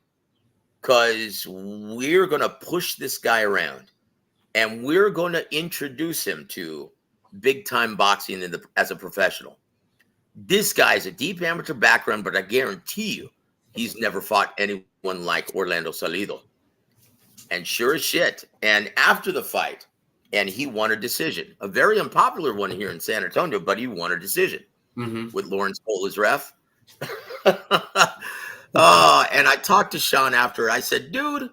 Because we're going to push this guy around. And we're going to introduce him to big-time boxing as a professional. This guy's a deep amateur background, but I guarantee you he's never fought anyone like Orlando Salido. And sure as shit. And after the fight, and he won a decision, a very unpopular one here in San Antonio, but he won a decision with Lawrence Cole as ref. And I talked to Sean after. I said, dude,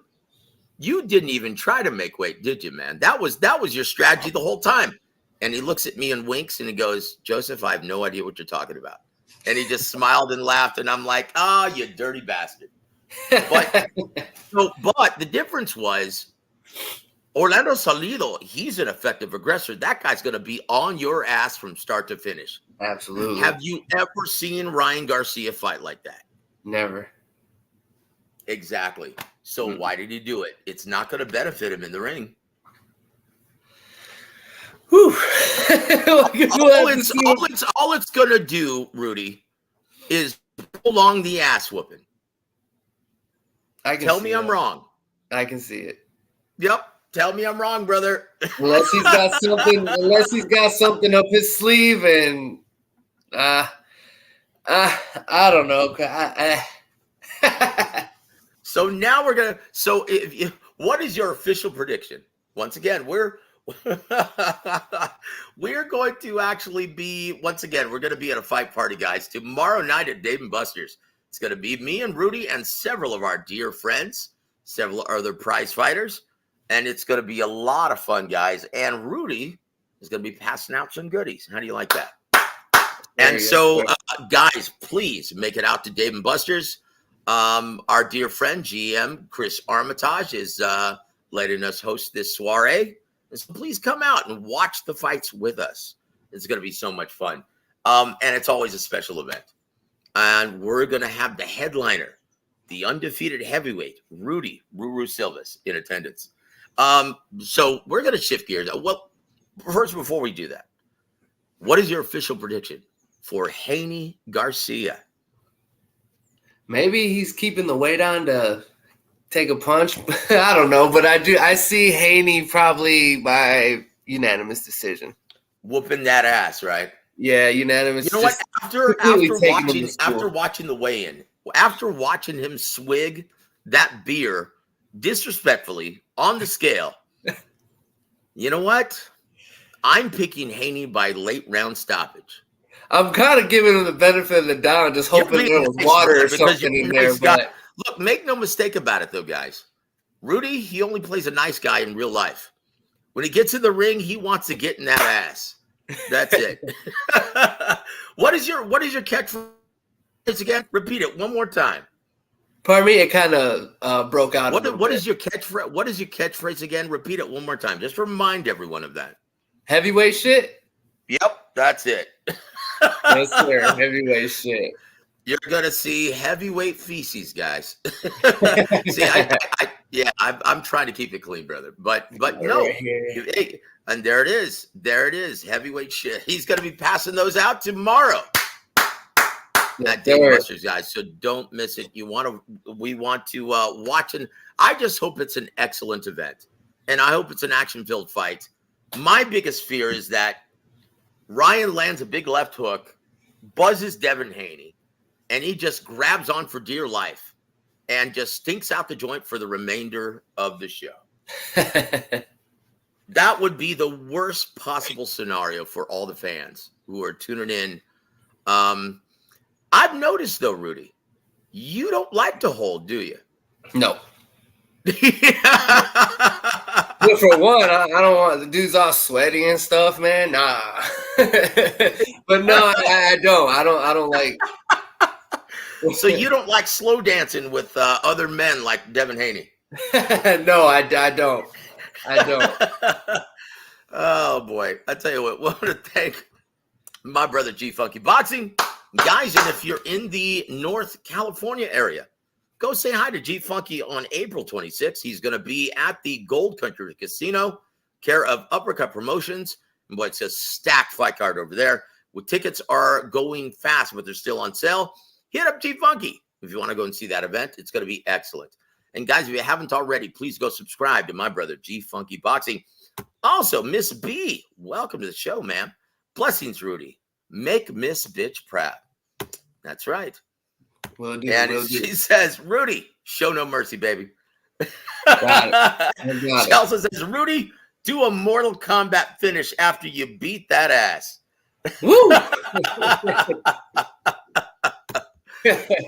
you didn't even try to make weight, did you, man? That was your strategy the whole time. And he looks at me and winks and he goes, Joseph, I have no idea what you're talking about. And he just smiled and laughed. And I'm like, you dirty bastard. But the difference was, Orlando Salido, he's an effective aggressor. That guy's going to be on your ass from start to finish. Absolutely. Have you ever seen Ryan Garcia fight like that? Never. Exactly. So why did he do it? It's not going to benefit him in the ring. Whew. all it's going to do, Rudy, is prolong the ass whooping. Tell me I'm wrong. I can see it. Yep. Tell me I'm wrong, brother. Unless he's got something up his sleeve, and I don't know. So now we're gonna. So what is your official prediction? Once again, we're going to actually be. Once again, we're going to be at a fight party, guys, tomorrow night at Dave & Buster's. It's going to be me and Rudy and several of our dear friends, several other prize fighters. And it's going to be a lot of fun, guys. And Rudy is going to be passing out some goodies. How do you like that? And so, guys, please make it out to Dave & Buster's. Our dear friend, GM Chris Armitage, is letting us host this soiree. And so please come out and watch the fights with us. It's going to be so much fun. And it's always a special event. And we're going to have the headliner, the undefeated heavyweight, Rudy Ruru Silvas, in attendance. So we're going to shift gears. Well, first, before we do that, what is your official prediction for Haney Garcia? Maybe he's keeping the weight on to take a punch. I don't know, but I see Haney probably by unanimous decision. Whooping that ass, right? Yeah, unanimous. You know what? After watching the weigh-in, after watching him swig that beer disrespectfully on the scale, you know what? I'm picking Haney by late round stoppage. I'm kind of giving him the benefit of the doubt, just You're hoping being there was nice, water brother, or because something you're in a there. nice guy. But Look, make no mistake about it, though, guys. Rudy, he only plays a nice guy in real life. When he gets in the ring, he wants to get in that ass. That's it. What is your catchphrase again? Repeat it one more time. pardon me, it kind of broke out a little What bit. is your catchphrase? What is your catchphrase again? Repeat it one more time. Just remind everyone of that. Heavyweight shit? Yep, that's it. Yes, sir. Heavyweight shit. You're gonna see heavyweight feces, guys. See, I'm trying to keep it clean, brother. But no, hey, and there it is, heavyweight shit. He's gonna be passing those out tomorrow. That Dave Busters, guys. So don't miss it. We want to watch, and I just hope it's an excellent event, and I hope it's an action-filled fight. My biggest fear is that Ryan lands a big left hook, buzzes Devin Haney, and he just grabs on for dear life and just stinks out the joint for the remainder of the show. That would be the worst possible scenario for all the fans who are tuning in. I've noticed, though, Rudy, you don't like to hold, do you? No. But for one, I don't want the dudes all sweaty and stuff, man. Nah. But no, I don't. I don't like. So you don't like slow dancing with other men like Devin Haney? No, I don't. I don't. Oh boy! I tell you what. I want to thank my brother G Funky Boxing, guys. And if you're in the North California area, go say hi to G Funky on April 26th. He's going to be at the Gold Country Casino, care of Uppercut Promotions. And boy, it's a stacked fight card over there. Well, tickets are going fast, but they're still on sale. Hit up G Funky if you want to go and see that event. It's going to be excellent. And guys, if you haven't already, please go subscribe to my brother G Funky Boxing. Also, Miss B, welcome to the show, ma'am. Blessings, Rudy. Make Miss Bitch proud. That's right. She says, Rudy, show no mercy, baby. Got it. Chelsea says, Rudy, do a Mortal Kombat finish after you beat that ass. Woo!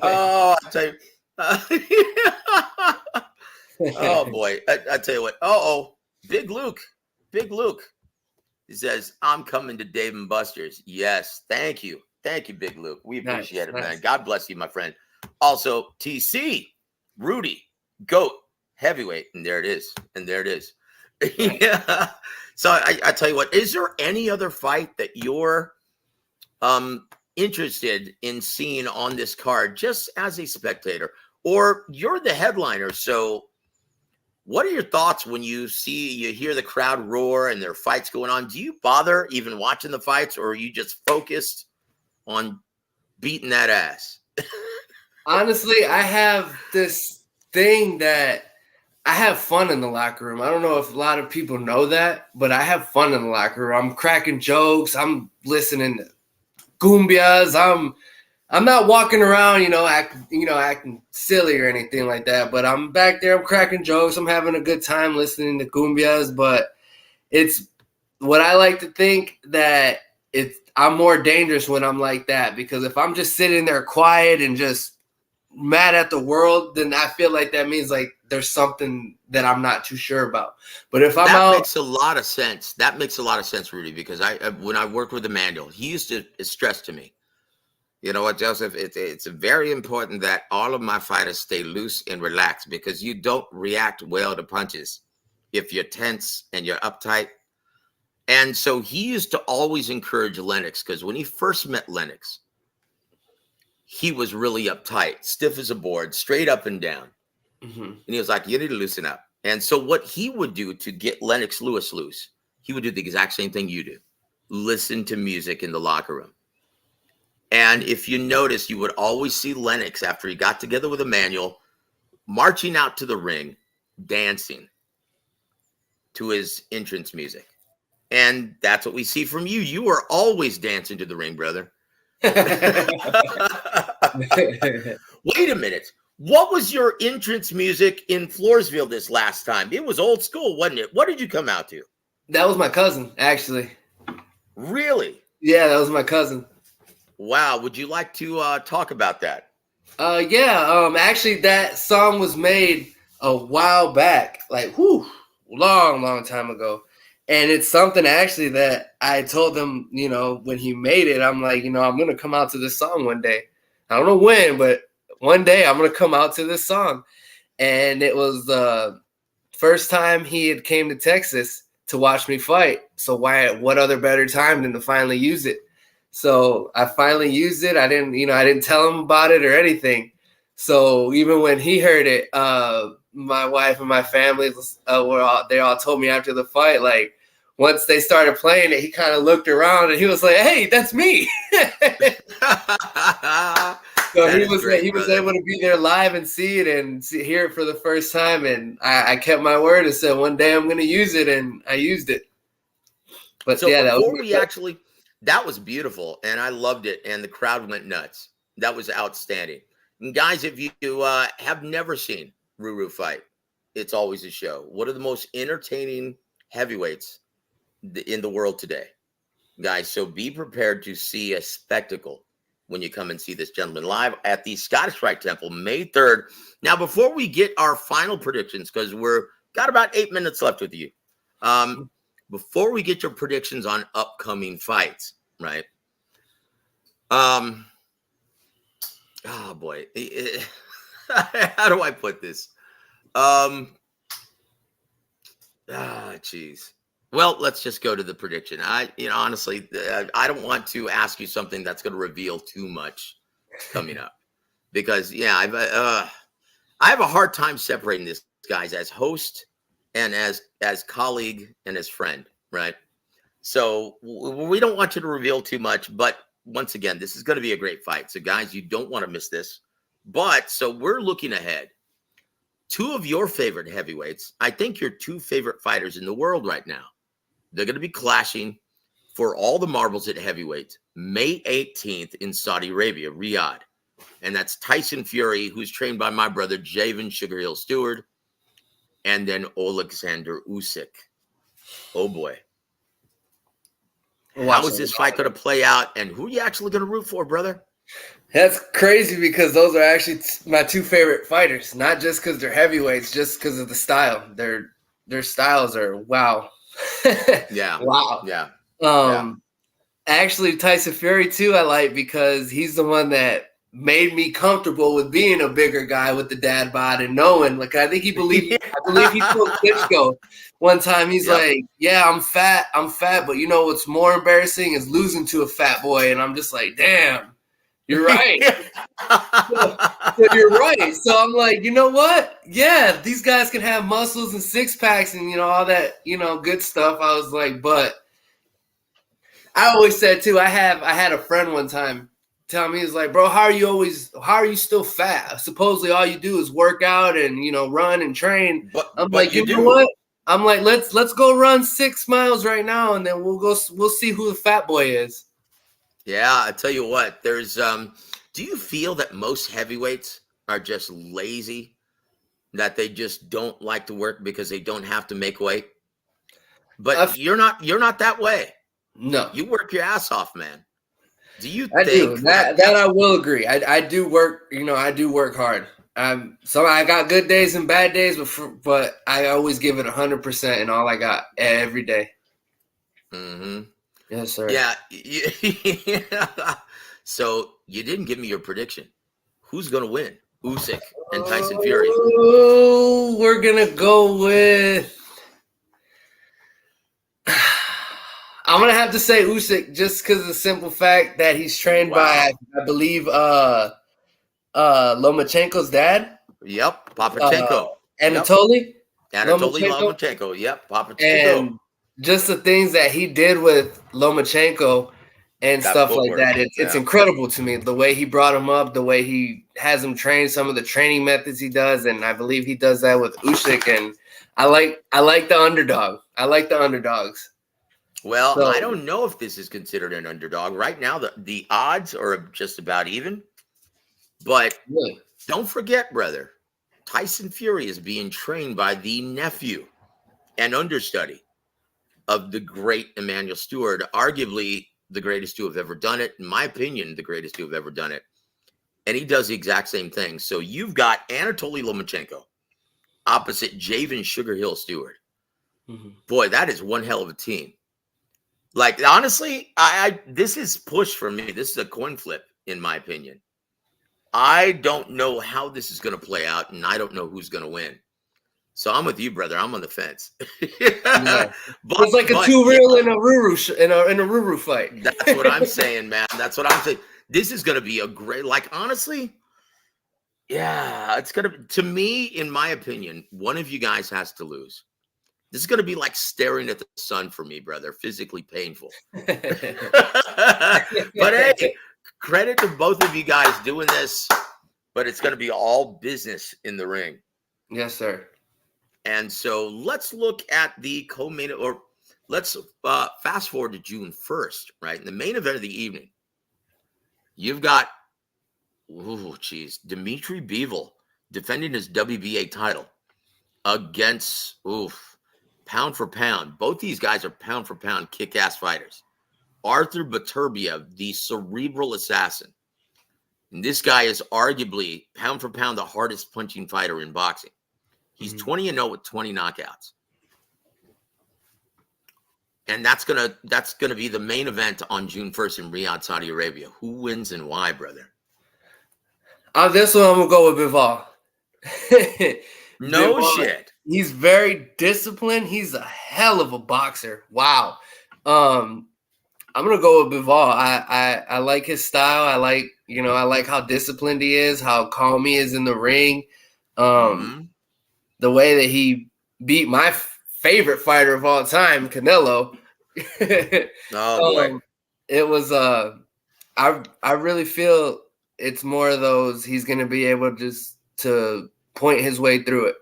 Oh, I tell you. Oh, boy. I tell you what. Big Luke. He says, I'm coming to Dave & Buster's. Yes. Thank you. Thank you, Big Luke. We appreciate it, man. God bless you, my friend. Also, TC, Rudy, GOAT, heavyweight. And there it is. Yeah. So I tell you what, is there any other fight that you're interested in seeing on this card just as a spectator? Or you're the headliner, so what are your thoughts when you hear the crowd roar and there are fights going on? Do you bother even watching the fights, or are you just focused on beating that ass? Honestly, I have this thing that I have fun in the locker room. I don't know if a lot of people know that, but I have fun in the locker room. I'm cracking jokes. I'm listening to cumbias. I'm not walking around, acting silly or anything like that, but I'm back there, I'm cracking jokes, I'm having a good time listening to cumbias, but it's what I like to think that I'm more dangerous when I'm like that, because if I'm just sitting there quiet and just mad at the world, then I feel like that means like there's something that I'm not too sure about. But if I'm out, makes a lot of sense. That makes a lot of sense, Rudy, because when I worked with Emmanuel, he used to stress to me, you know what, Joseph? It's very important that all of my fighters stay loose and relaxed, because you don't react well to punches if you're tense and you're uptight. And so he used to always encourage Lennox, because when he first met Lennox, he was really uptight, stiff as a board, straight up and down. Mm-hmm. And he was like, you need to loosen up. And so what he would do to get Lennox Lewis loose, he would do the exact same thing you do. Listen to music in the locker room. And if you notice, you would always see Lennox, after he got together with Emmanuel, marching out to the ring, dancing to his entrance music. And that's what we see from you. You are always dancing to the ring, brother. Wait a minute. What was your entrance music in Floresville this last time? It was old school, wasn't it? What did you come out to? That was my cousin, actually. Really? Yeah, that was my cousin. Wow. Would you like to talk about that? Actually, that song was made a while back, like, long time ago. And it's something actually that I told him, when he made it, I'm like, I'm going to come out to this song one day. I don't know when, but one day I'm going to come out to this song. And it was the first time he had came to Texas to watch me fight. So what other better time than to finally use it? So I finally used it. I didn't tell him about it or anything. So even when he heard it, my wife and my family they all told me after the fight, like once they started playing it, he kind of looked around and he was like, "Hey, that's me." So he was able to be there live and see it and hear it for the first time. And I kept my word and said one day I'm going to use it, and I used it. But so yeah, that was beautiful, and I loved it, and the crowd went nuts. That was outstanding. And guys, if you have never seen Ruru fight, it's always a show. One of the most entertaining heavyweights in the world today, guys. So be prepared to see a spectacle when you come and see this gentleman live at the Scottish Rite Temple, May 3rd. Now, before we get our final predictions, because we're got about 8 minutes left with you, before we get your predictions on upcoming fights, right? Oh boy, how do I put this? Geez. Well, let's just go to the prediction. Honestly, I don't want to ask you something that's going to reveal too much coming up, because I have a hard time separating this, guys, as host and as colleague and as friend, right? So we don't want you to reveal too much, but once again, this is going to be a great fight. So guys, you don't want to miss this. But so we're looking ahead. Two of your favorite heavyweights, I think your two favorite fighters in the world right now, they're going to be clashing for all the marbles at heavyweight, May 18th in Saudi Arabia, Riyadh. And that's Tyson Fury, who's trained by my brother, Javen Sugar Hill Stewart, and then Alexander Usyk. Oh, boy. How is this fight going to play out, and who are you actually going to root for, brother? That's crazy, because those are actually my two favorite fighters, not just because they're heavyweights, just because of the style. Their styles are wow. Yeah. Wow. Yeah. Actually, Tyson Fury too, I like, because he's the one that made me comfortable with being a bigger guy with the dad bod and knowing, like, I think he believed. I believe he told Klitschko one time. He's like, "Yeah, I'm fat, but you know what's more embarrassing is losing to a fat boy." And I'm just like, "Damn, you're right." So you're right. So I'm like, you know what? Yeah, these guys can have muscles and six packs and all that good stuff. I was like, but I always said too. I had a friend one time tell me, he's like, "Bro, how are you still fat? Supposedly all you do is work out and run and train." I'm like, you know what? I'm like, let's go run 6 miles right now, and then we'll see who the fat boy is. Yeah, I tell you what, there's do you feel that most heavyweights are just lazy, that they just don't like to work because they don't have to make weight? But you're not that way. No. You work your ass off, man. Do you I think do. That I will agree. I do work, I do work hard. So I got good days and bad days, but I always give it 100% in all I got every day. Mm-hmm. Yes, sir. Yeah. So you didn't give me your prediction. Who's going to win? Usyk and Tyson Fury. Oh, we're going to go with... I'm going to have to say Usyk, just because of the simple fact that he's trained by, I believe, Lomachenko's dad. Yep, Papachenko. Anatoly? Anatoly Lomachenko. Yep, Papachenko. And just the things that he did with Lomachenko and stuff like that, it's incredible to me. The way he brought him up, the way he has him train, some of the training methods he does, and I believe he does that with Usyk. And I like the underdog. I like the underdogs. Well, so, I don't know if this is considered an underdog. Right now, the odds are just about even. But Don't forget, brother, Tyson Fury is being trained by the nephew and understudy of the great Emmanuel Stewart, arguably the greatest to have ever done it. In my opinion, the greatest to have ever done it. And he does the exact same thing. So you've got Anatoly Lomachenko opposite Javen Sugar Hill Stewart. Mm-hmm. Boy, that is one hell of a team. Like, honestly, I this is push for me. This is a coin flip, in my opinion. I don't know how this is going to play out, and I don't know who's going to win. So I'm with you, brother. I'm on the fence. Yeah. It's like a two real in a Ruru in a Ruru fight. That's what I'm saying, man. That's what I'm saying. This is going to be a great, like, honestly, yeah, it's going to me, in my opinion, one of you guys has to lose. This is going to be like staring at the sun for me, brother. Physically painful. But hey, credit to both of you guys doing this. But it's going to be all business in the ring. Yes, sir. And so let's look at the co-main, or let's fast forward to June 1st, right? In the main event of the evening, you've got, Dimitri Bivol defending his WBA title against, pound for pound. Both these guys are pound for pound kick-ass fighters. Artur Beterbiev, the cerebral assassin. And this guy is arguably pound for pound the hardest punching fighter in boxing. He's 20-0 with 20 knockouts. And that's gonna be the main event on June 1st in Riyadh, Saudi Arabia. Who wins and why, brother? On this one, I'm gonna go with Bivol. No Bivol, shit. He's very disciplined. He's a hell of a boxer. Wow. I'm gonna go with Bivol. I like his style. I like how disciplined he is, how calm he is in the ring. The way that he beat my favorite fighter of all time, Canelo. Oh boy. It was I really feel it's more of those he's gonna be able just to point his way through it.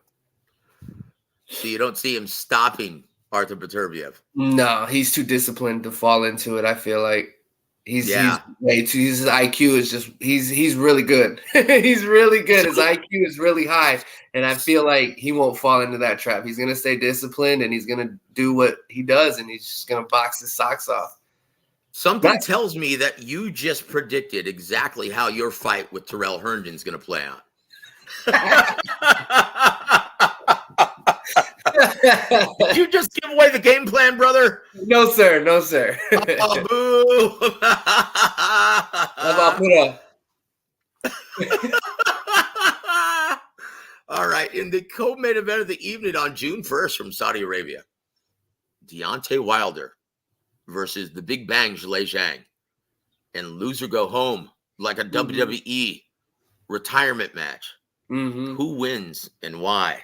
So you don't see him stopping Artur Beterbiev? No, he's too disciplined to fall into it. I feel like he's way too. His IQ is just he's really good. He's really good. His IQ is really high, and I feel like he won't fall into that trap. He's gonna stay disciplined, and he's gonna do what he does, and he's just gonna box his socks off. Something tells me that you just predicted exactly how your fight with Tyrrell Herndon is gonna play out. Did you just give away the game plan, brother? No, sir. No, sir. Oh, boo. How about put up? All right. In the co-main event of the evening on June 1st from Saudi Arabia, Deontay Wilder versus the Big Bang Zhilei Zhang. And loser go home like a WWE retirement match. Who wins and why?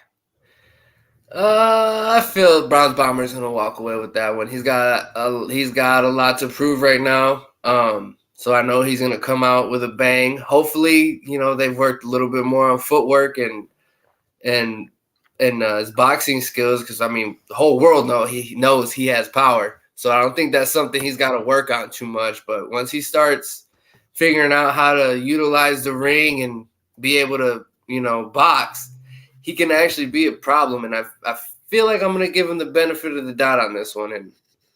I feel Bronze Bomber's gonna walk away with that one. He's got a lot to prove right now. So I know he's gonna come out with a bang. Hopefully, they've worked a little bit more on footwork and his boxing skills, because the whole world knows he has power. So I don't think that's something he's got to work on too much. But once he starts figuring out how to utilize the ring and be able to, box, he can actually be a problem. And I feel like I'm going to give him the benefit of the doubt on this one. And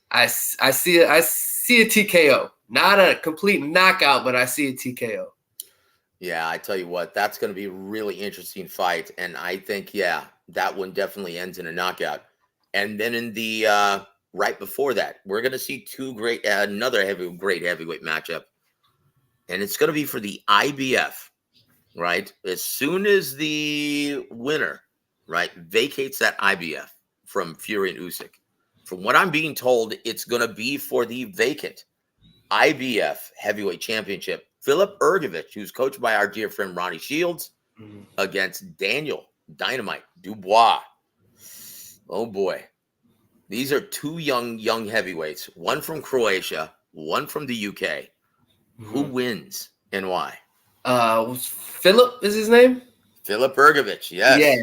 I see a TKO, not a complete knockout, but I see a TKO. Yeah, I tell you what, that's going to be a really interesting fight. And I think, that one definitely ends in a knockout. And then in the right before that, we're going to see another great heavyweight matchup. And it's going to be for the IBF, right? As soon as the winner, right, vacates that IBF from Fury and Usyk. From what I'm being told, it's going to be for the vacant IBF heavyweight championship. Filip Hrgović, who's coached by our dear friend Ronnie Shields, against Daniel Dynamite Dubois. Oh boy. These are two young heavyweights, one from Croatia, one from the UK. Who wins and why? Philip is his name? Filip Hrgović, yes. Yeah,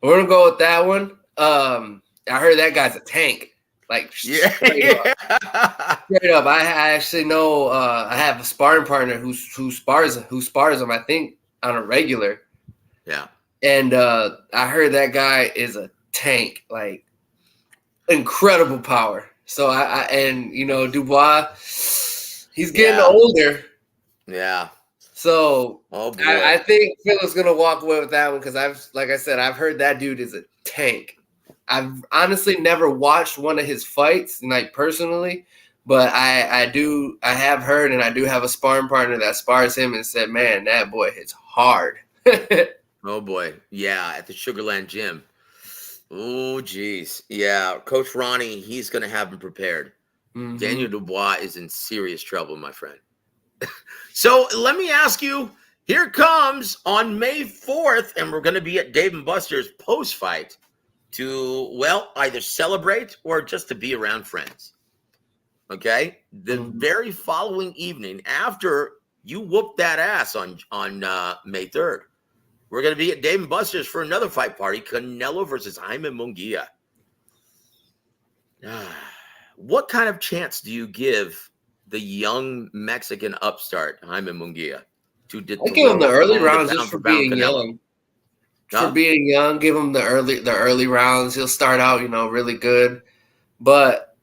we're going to go with that one. I heard that guy's a tank. Like, straight up. Straight up. I actually know I have a sparring partner who spars him, I think, on a regular. Yeah. And I heard that guy is a tank, like incredible power. So and Dubois, he's getting older. Yeah. So Oh boy. I think Phil's gonna walk away with that one because I've heard that dude is a tank. I've honestly never watched one of his fights, like personally, but I have heard, and I do have a sparring partner that spars him and said, man, that boy hits hard. Oh boy. Yeah, at the Sugarland gym. Oh geez. Yeah. Coach Ronnie, he's gonna have him prepared. Mm-hmm. Daniel Dubois is in serious trouble, my friend. So let me ask you, here it comes on May 4th, and we're going to be at Dave & Buster's post-fight to, well, either celebrate or just to be around friends. Okay? The very following evening, after you whoop that ass on May 3rd, we're going to be at Dave & Buster's for another fight party, Canelo versus Jaime Munguia. What kind of chance do you give the young Mexican upstart, Jaime Munguia, to I give him the early rounds just for being young. Huh? For being young, give him the early rounds. He'll start out, really good. But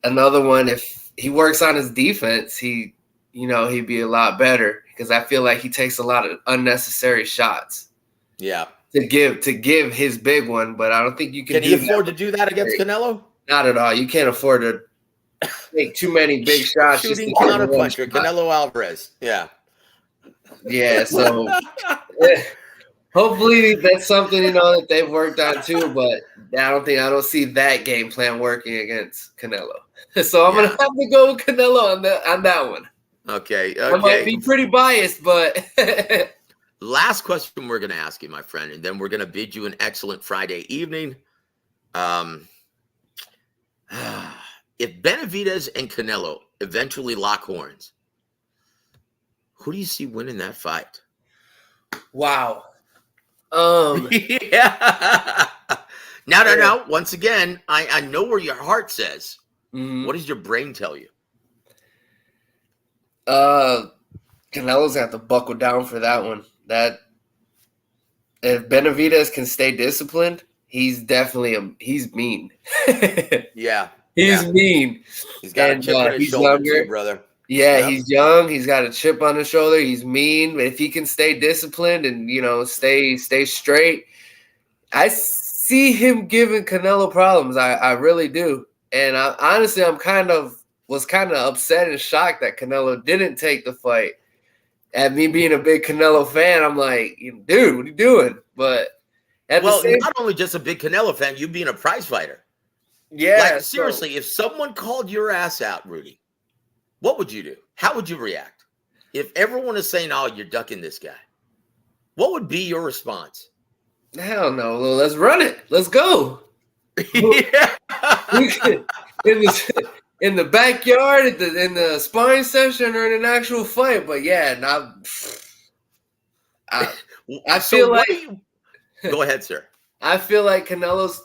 another one, if he works on his defense, he'd be a lot better because I feel like he takes a lot of unnecessary shots. Yeah. To give his big one, but I don't think you can. Can he afford to do that against Canelo? Not at all. You can't afford to take too many big shots. Shooting counterpuncher, Canelo Alvarez. Yeah. Yeah, so hopefully that's something, that they've worked on too, but I don't see that game plan working against Canelo. So I'm going to have to go with Canelo on that one. Okay. I might be pretty biased, but last question we're going to ask you, my friend, and then we're going to bid you an excellent Friday evening. If Benavidez and Canelo eventually lock horns, who do you see winning that fight? Wow. Yeah. Now, once again, I know where your heart says. Mm-hmm. What does your brain tell you? Canelo's have to buckle down for that one. That if Benavidez can stay disciplined, he's definitely he's mean. Yeah. He's mean. He's got a chip on his shoulder too, brother. Yeah, he's young. He's got a chip on his shoulder. He's mean. But if he can stay disciplined and stay straight, I see him giving Canelo problems. I really do. And honestly, was kind of upset and shocked that Canelo didn't take the fight. At me being a big Canelo fan, I'm like, dude, what are you doing? But not only just a big Canelo fan, you being a prize fighter. Yeah. Like, seriously, if someone called your ass out, Rudy, what would you do? How would you react? If everyone is saying, oh, you're ducking this guy, what would be your response? Hell no. Well, let's run it. Let's go. Yeah. In the backyard, in the sparring session, or in an actual fight. But yeah, I feel like. Go ahead, sir. I feel like Canelo's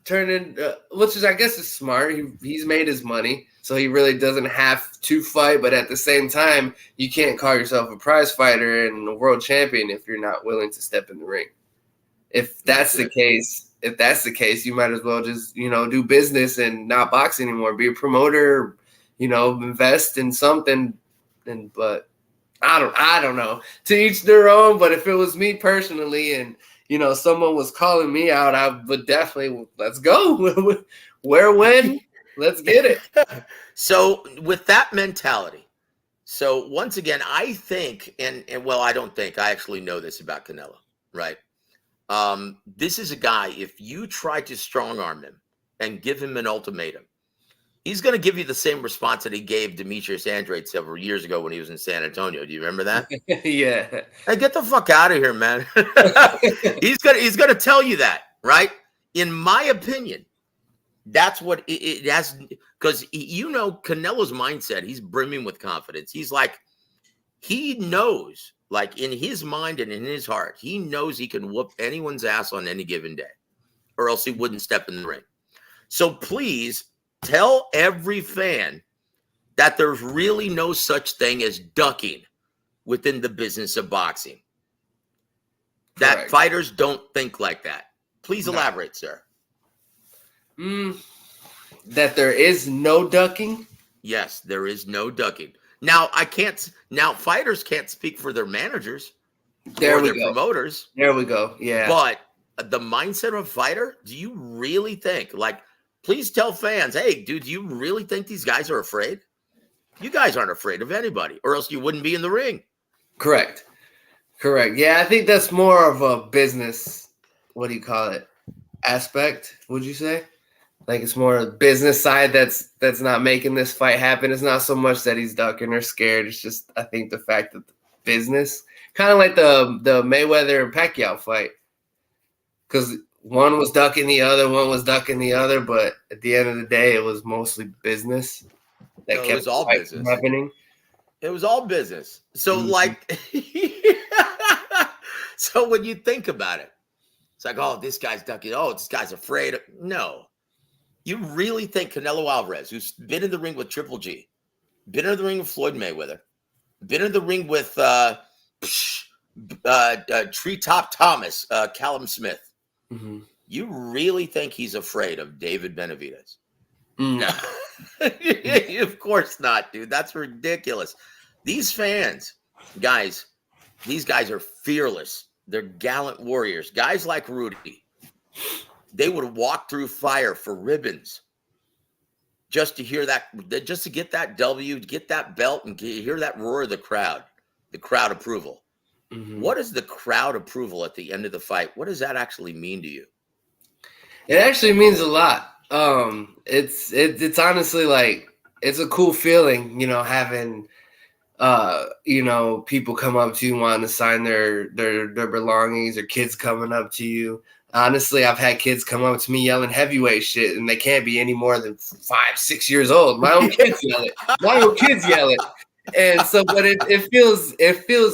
turning, which is, I guess, is smart. He's made his money, so he really doesn't have to fight. But at the same time, you can't call yourself a prize fighter and a world champion if you're not willing to step in the ring. If that's the case, you might as well just, do business and not box anymore. Be a promoter, invest in something. But I don't know. To each their own. But if it was me personally, and someone was calling me out, I would definitely, let's go. Where, when, let's get it. So with that mentality, so once again, I think, and well, I don't think, I actually know this about Canelo, right? This is a guy, if you try to strong arm him and give him an ultimatum, he's going to give you the same response that he gave Demetrius Andrade several years ago when he was in San Antonio. Do you remember that? Yeah. Hey, get the fuck out of here, man. He's gonna tell you that, right? In my opinion, that's what it has, because Canelo's mindset, he's brimming with confidence. He's like, he knows, like in his mind and in his heart, he knows he can whoop anyone's ass on any given day, or else he wouldn't step in the ring. So please tell every fan that there's really no such thing as ducking within the business of boxing. that Correct. fighters don't think like that. Please No. elaborate, sir. That there is no ducking. Yes, there is no ducking. Now, fighters can't speak for their managers There or we their go. promoters, There we go. Yeah. but the mindset of a fighter, do you really think, like, please tell fans, hey, dude, do you really think these guys are afraid? You guys aren't afraid of anybody, or else you wouldn't be in the ring. Correct. Yeah, I think that's more of a business, what do you call it, aspect, would you say? Like it's more a business side that's not making this fight happen. It's not so much that he's ducking or scared. It's just, I think, the fact that the business, kind of like the Mayweather and Pacquiao fight, because one was ducking the other, but at the end of the day, it was mostly business that No, it kept was all the fight business. happening. It was all business. So, like, so when you think about it, it's like, oh, this guy's ducking. Oh, this guy's afraid. No. You really think Canelo Alvarez, who's been in the ring with Triple G, been in the ring with Floyd Mayweather, been in the ring with Treetop Thomas, Callum Smith, you really think he's afraid of David Benavidez? No. Of course not, dude. That's ridiculous. These fans, guys, these guys are fearless. They're gallant warriors. Guys like Rudy, they would walk through fire for ribbons just to hear that, just to get that W, to get that belt, and hear that roar of the crowd approval. What is the crowd approval at the end of the fight? What does that actually mean to you? It actually means a lot. It's honestly like, it's a cool feeling, having people come up to you wanting to sign their belongings, or kids coming up to you. Honestly, I've had kids come up to me yelling heavyweight shit, and they can't be any more than 5-6 years old. My own kids yell it. And so, but it feels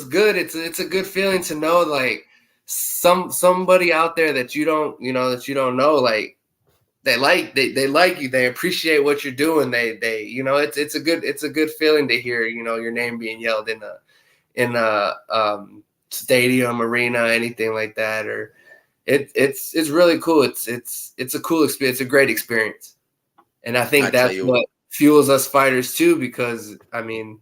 good. It's a good feeling to know, like, somebody out there that you don't know, like, they like you, they appreciate what you're doing. It's a good feeling to hear, your name being yelled in a stadium, arena, anything like that. Or it's really cool. It's a cool experience. It's a great experience. And I think that's what fuels us fighters too, because I mean,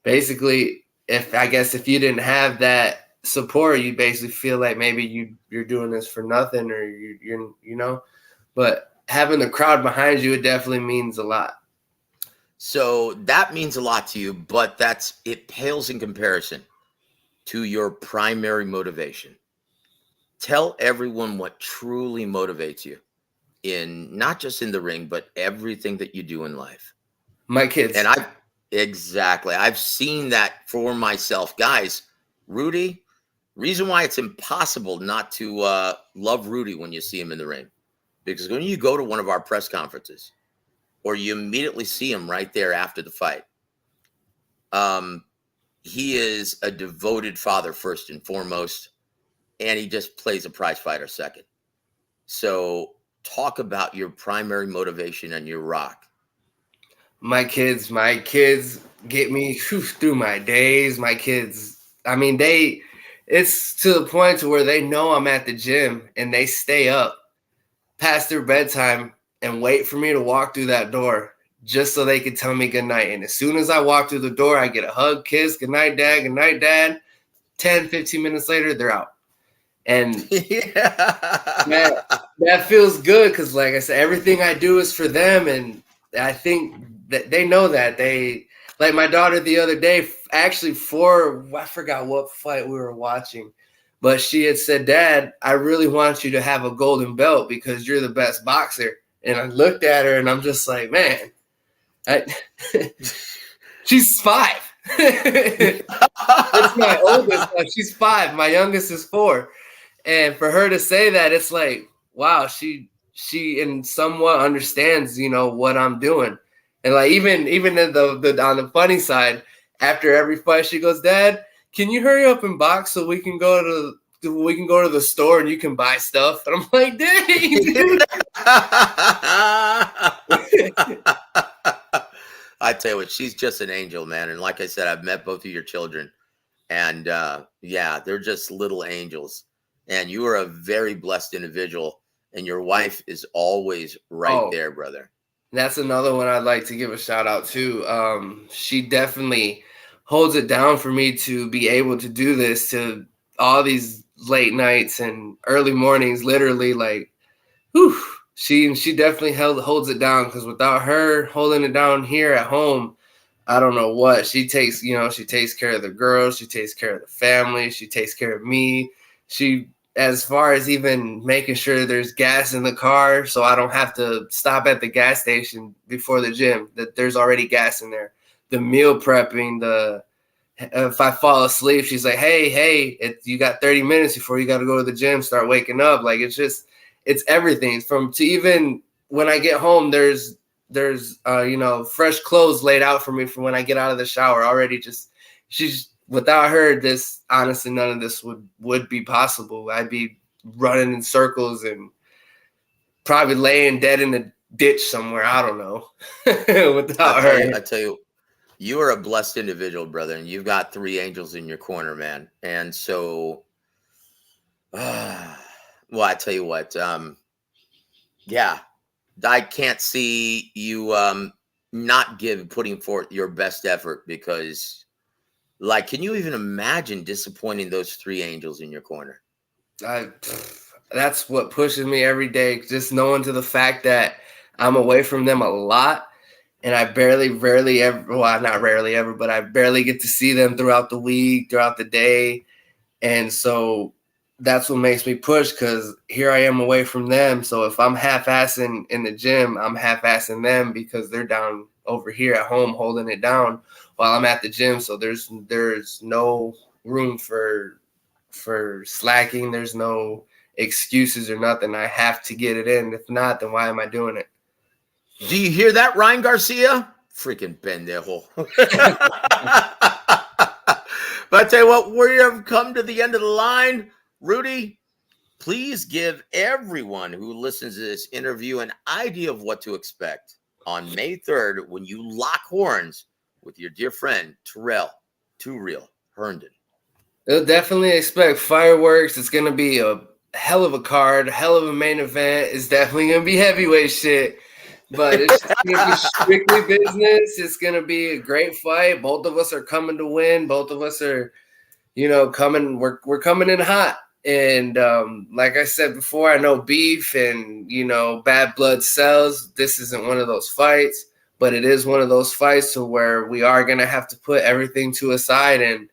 basically, if you didn't have that support, you basically feel like maybe you're doing this for nothing, or you're but having the crowd behind you, it definitely means a lot. So that means a lot to you, but it pales in comparison to your primary motivation. Tell everyone what truly motivates you, in not just in the ring, but everything that you do in life. My kids. And I've seen that for myself. Guys, Rudy, reason why it's impossible not to love Rudy when you see him in the ring, because when you go to one of our press conferences, or you immediately see him right there after the fight, he is a devoted father first and foremost, and he just plays a prize fighter second. So talk about your primary motivation and your rock. My kids get me through my days. My kids, I mean, it's to the point to where they know I'm at the gym, and they stay up past their bedtime and wait for me to walk through that door just so they can tell me goodnight. And as soon as I walk through the door, I get a hug, kiss, good night, dad. 10, 15 minutes later, they're out. And that feels good, because like I said, everything I do is for them. And I think that they know that. They, like my daughter the other day, actually, I forgot what fight we were watching, but she had said, "Dad, I really want you to have a golden belt because you're the best boxer." And I looked at her and I'm just like, man, she's 5. It's my oldest. She's 5. My youngest is 4. And for her to say that, it's like, wow, she in somewhat understands, what I'm doing. And like, even in the on the funny side, after every fight, she goes, "Dad, can you hurry up and box so we can go to the store and you can buy stuff?" And I'm like, "Dang, dude." I tell you what, she's just an angel, man. And like I said, I've met both of your children, and yeah, they're just little angels. and you are a very blessed individual, and your wife is always right there, brother. That's another one I'd like to give a shout out to. She definitely holds it down for me to be able to do this, to all these late nights and early mornings, literally, like, whew, she definitely holds it down, because without her holding it down here at home, I don't know what. She takes care of the girls, she takes care of the family, she takes care of me. She, as far as even making sure there's gas in the car so I don't have to stop at the gas station before the gym, that there's already gas in there. The meal prepping, if I fall asleep, she's like, hey, you got 30 minutes before you got to go to the gym, start waking up. Like, it's everything. To even when I get home, there's fresh clothes laid out for me for when I get out of the shower already. She's, without her, honestly, none of this would be possible. I'd be running in circles and probably laying dead in a ditch somewhere. I don't know. Without her. I tell you, you are a blessed individual, brother, and you've got 3 angels in your corner, man. And so, well, I tell you what, yeah, I can't see you not putting forth your best effort, because, like, can you even imagine disappointing those 3 angels in your corner? That's what pushes me every day, just knowing to the fact that I'm away from them a lot, and I rarely ever, well, not rarely ever, but I barely get to see them throughout the week, throughout the day. And so that's what makes me push, because here I am away from them. So if I'm half-assing in the gym, I'm half-assing them, because they're down over here at home holding it down while I'm at the gym. So there's no room for slacking. There's no excuses or nothing. I have to get it in. If not, then why am I doing it? Do you hear that, Ryan Garcia? Freaking pendejo. But I tell you what, we have come to the end of the line. Rudy, please give everyone who listens to this interview an idea of what to expect on May 3rd when you lock horns with your dear friend Tyrrell, Too Real, Herndon. They'll definitely expect fireworks. It's going to be a hell of a card, hell of a main event. It's definitely going to be heavyweight shit. But it's going to be strictly business. It's going to be a great fight. Both of us are coming to win. Both of us are, coming. We're coming in hot. And like I said before, I know beef and, bad blood sells. This isn't one of those fights, but it is one of those fights to where we are going to have to put everything to a side and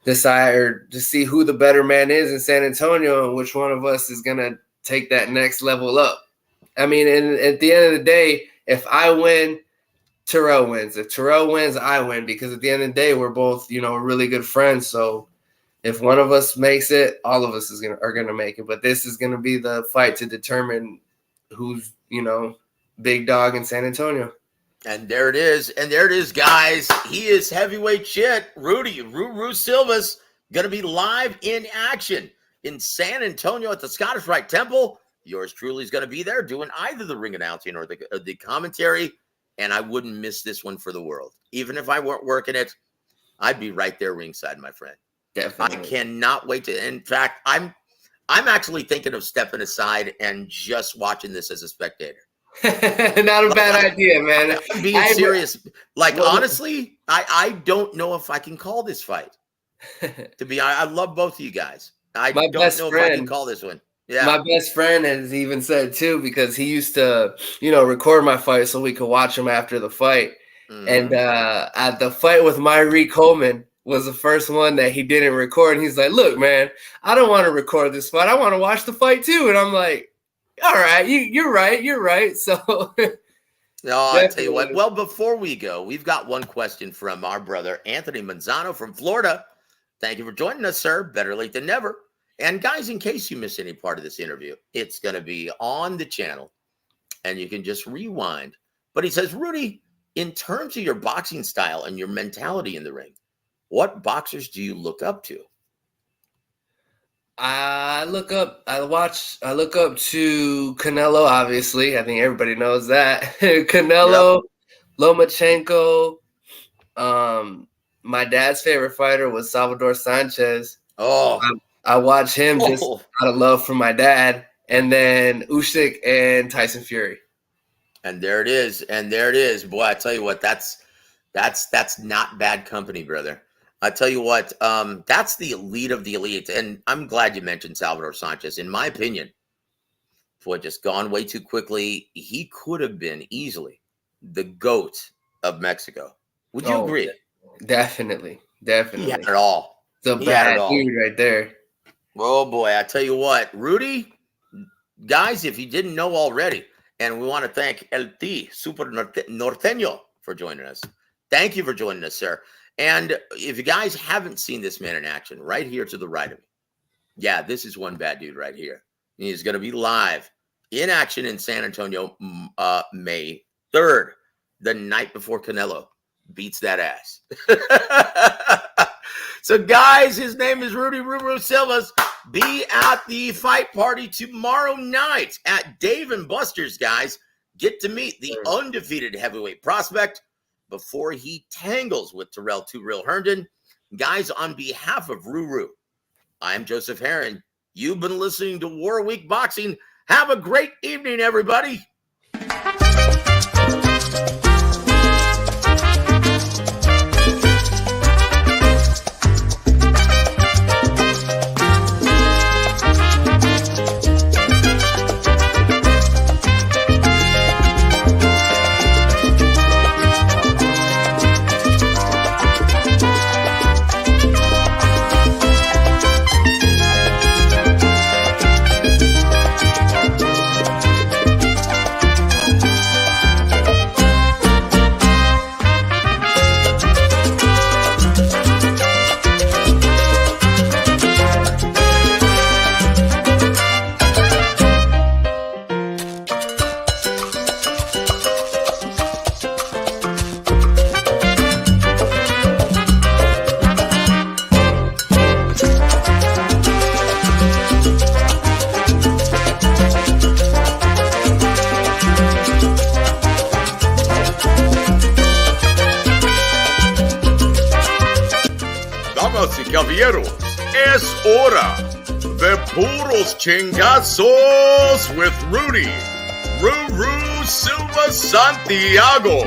decide, or to see who the better man is in San Antonio and which one of us is going to take that next level up. I mean, and at the end of the day, if I win, Tyrrell wins. If Tyrrell wins, I win, because at the end of the day, we're both, really good friends. So if one of us makes it, all of us are gonna make it. But this is gonna be the fight to determine who's, big dog in San Antonio. And there it is. And there it is, guys. He is heavyweight shit. Rudy, Ruru Silvas, gonna be live in action in San Antonio at the Scottish Rite Temple. Yours truly is going to be there doing either the ring announcing or the commentary, and I wouldn't miss this one for the world. Even if I weren't working it, I'd be right there ringside, my friend. Definitely. I cannot wait to. In fact, I'm actually thinking of stepping aside and just watching this as a spectator. Not a bad idea, man. I'm being serious. Honestly, I don't know if I can call this fight. I love both of you guys. I don't know if I can call this one. Yeah. My best friend has even said too, because he used to, record my fight so we could watch him after the fight. Mm-hmm. And at the fight with Myrie Coleman was the first one that he didn't record. And he's like, look, man, I don't want to record this fight. I want to watch the fight too. And I'm like, all right, you're right. So I tell you what. Well, before we go, we've got one question from our brother, Anthony Manzano from Florida. Thank you for joining us, sir. Better late than never. And guys, in case you miss any part of this interview, it's going to be on the channel and you can just rewind. But he says, Rudy, in terms of your boxing style and your mentality in the ring, what boxers do you look up to? I look up to Canelo, obviously. I think everybody knows that. Canelo, yep. Lomachenko. My dad's favorite fighter was Salvador Sanchez. Oh, I watch him just Oh. out of love for my dad, and then Usyk and Tyson Fury. And there it is. And there it is. Boy, I tell you what, that's not bad company, brother. I tell you what, that's the elite of the elite. And I'm glad you mentioned Salvador Sanchez. In my opinion, boy, just gone way too quickly. He could have been easily the GOAT of Mexico. Would you agree? Definitely. He had it all. It's a bad dude right there. Oh, boy. I tell you what, Rudy, guys, if you didn't know already, and we want to thank El T, Super Norteño, for joining us. Thank you for joining us, sir. And if you guys haven't seen this man in action, right here to the right of me, yeah, this is one bad dude right here. He's going to be live in action in San Antonio May 3rd, the night before Canelo beats that ass. So, guys, his name is Rudy Ruru Silvas. Be at the fight party tomorrow night at Dave & Buster's, guys. Get to meet the undefeated heavyweight prospect before he tangles with Tyrrell 2 Real Herndon. Guys, on behalf of Ruru, I'm Joseph Herron. You've been listening to War Week Boxing. Have a great evening, everybody. Damas y caballeros, es hora de puros chingazos with Rudy Ruru Silvas Santiago.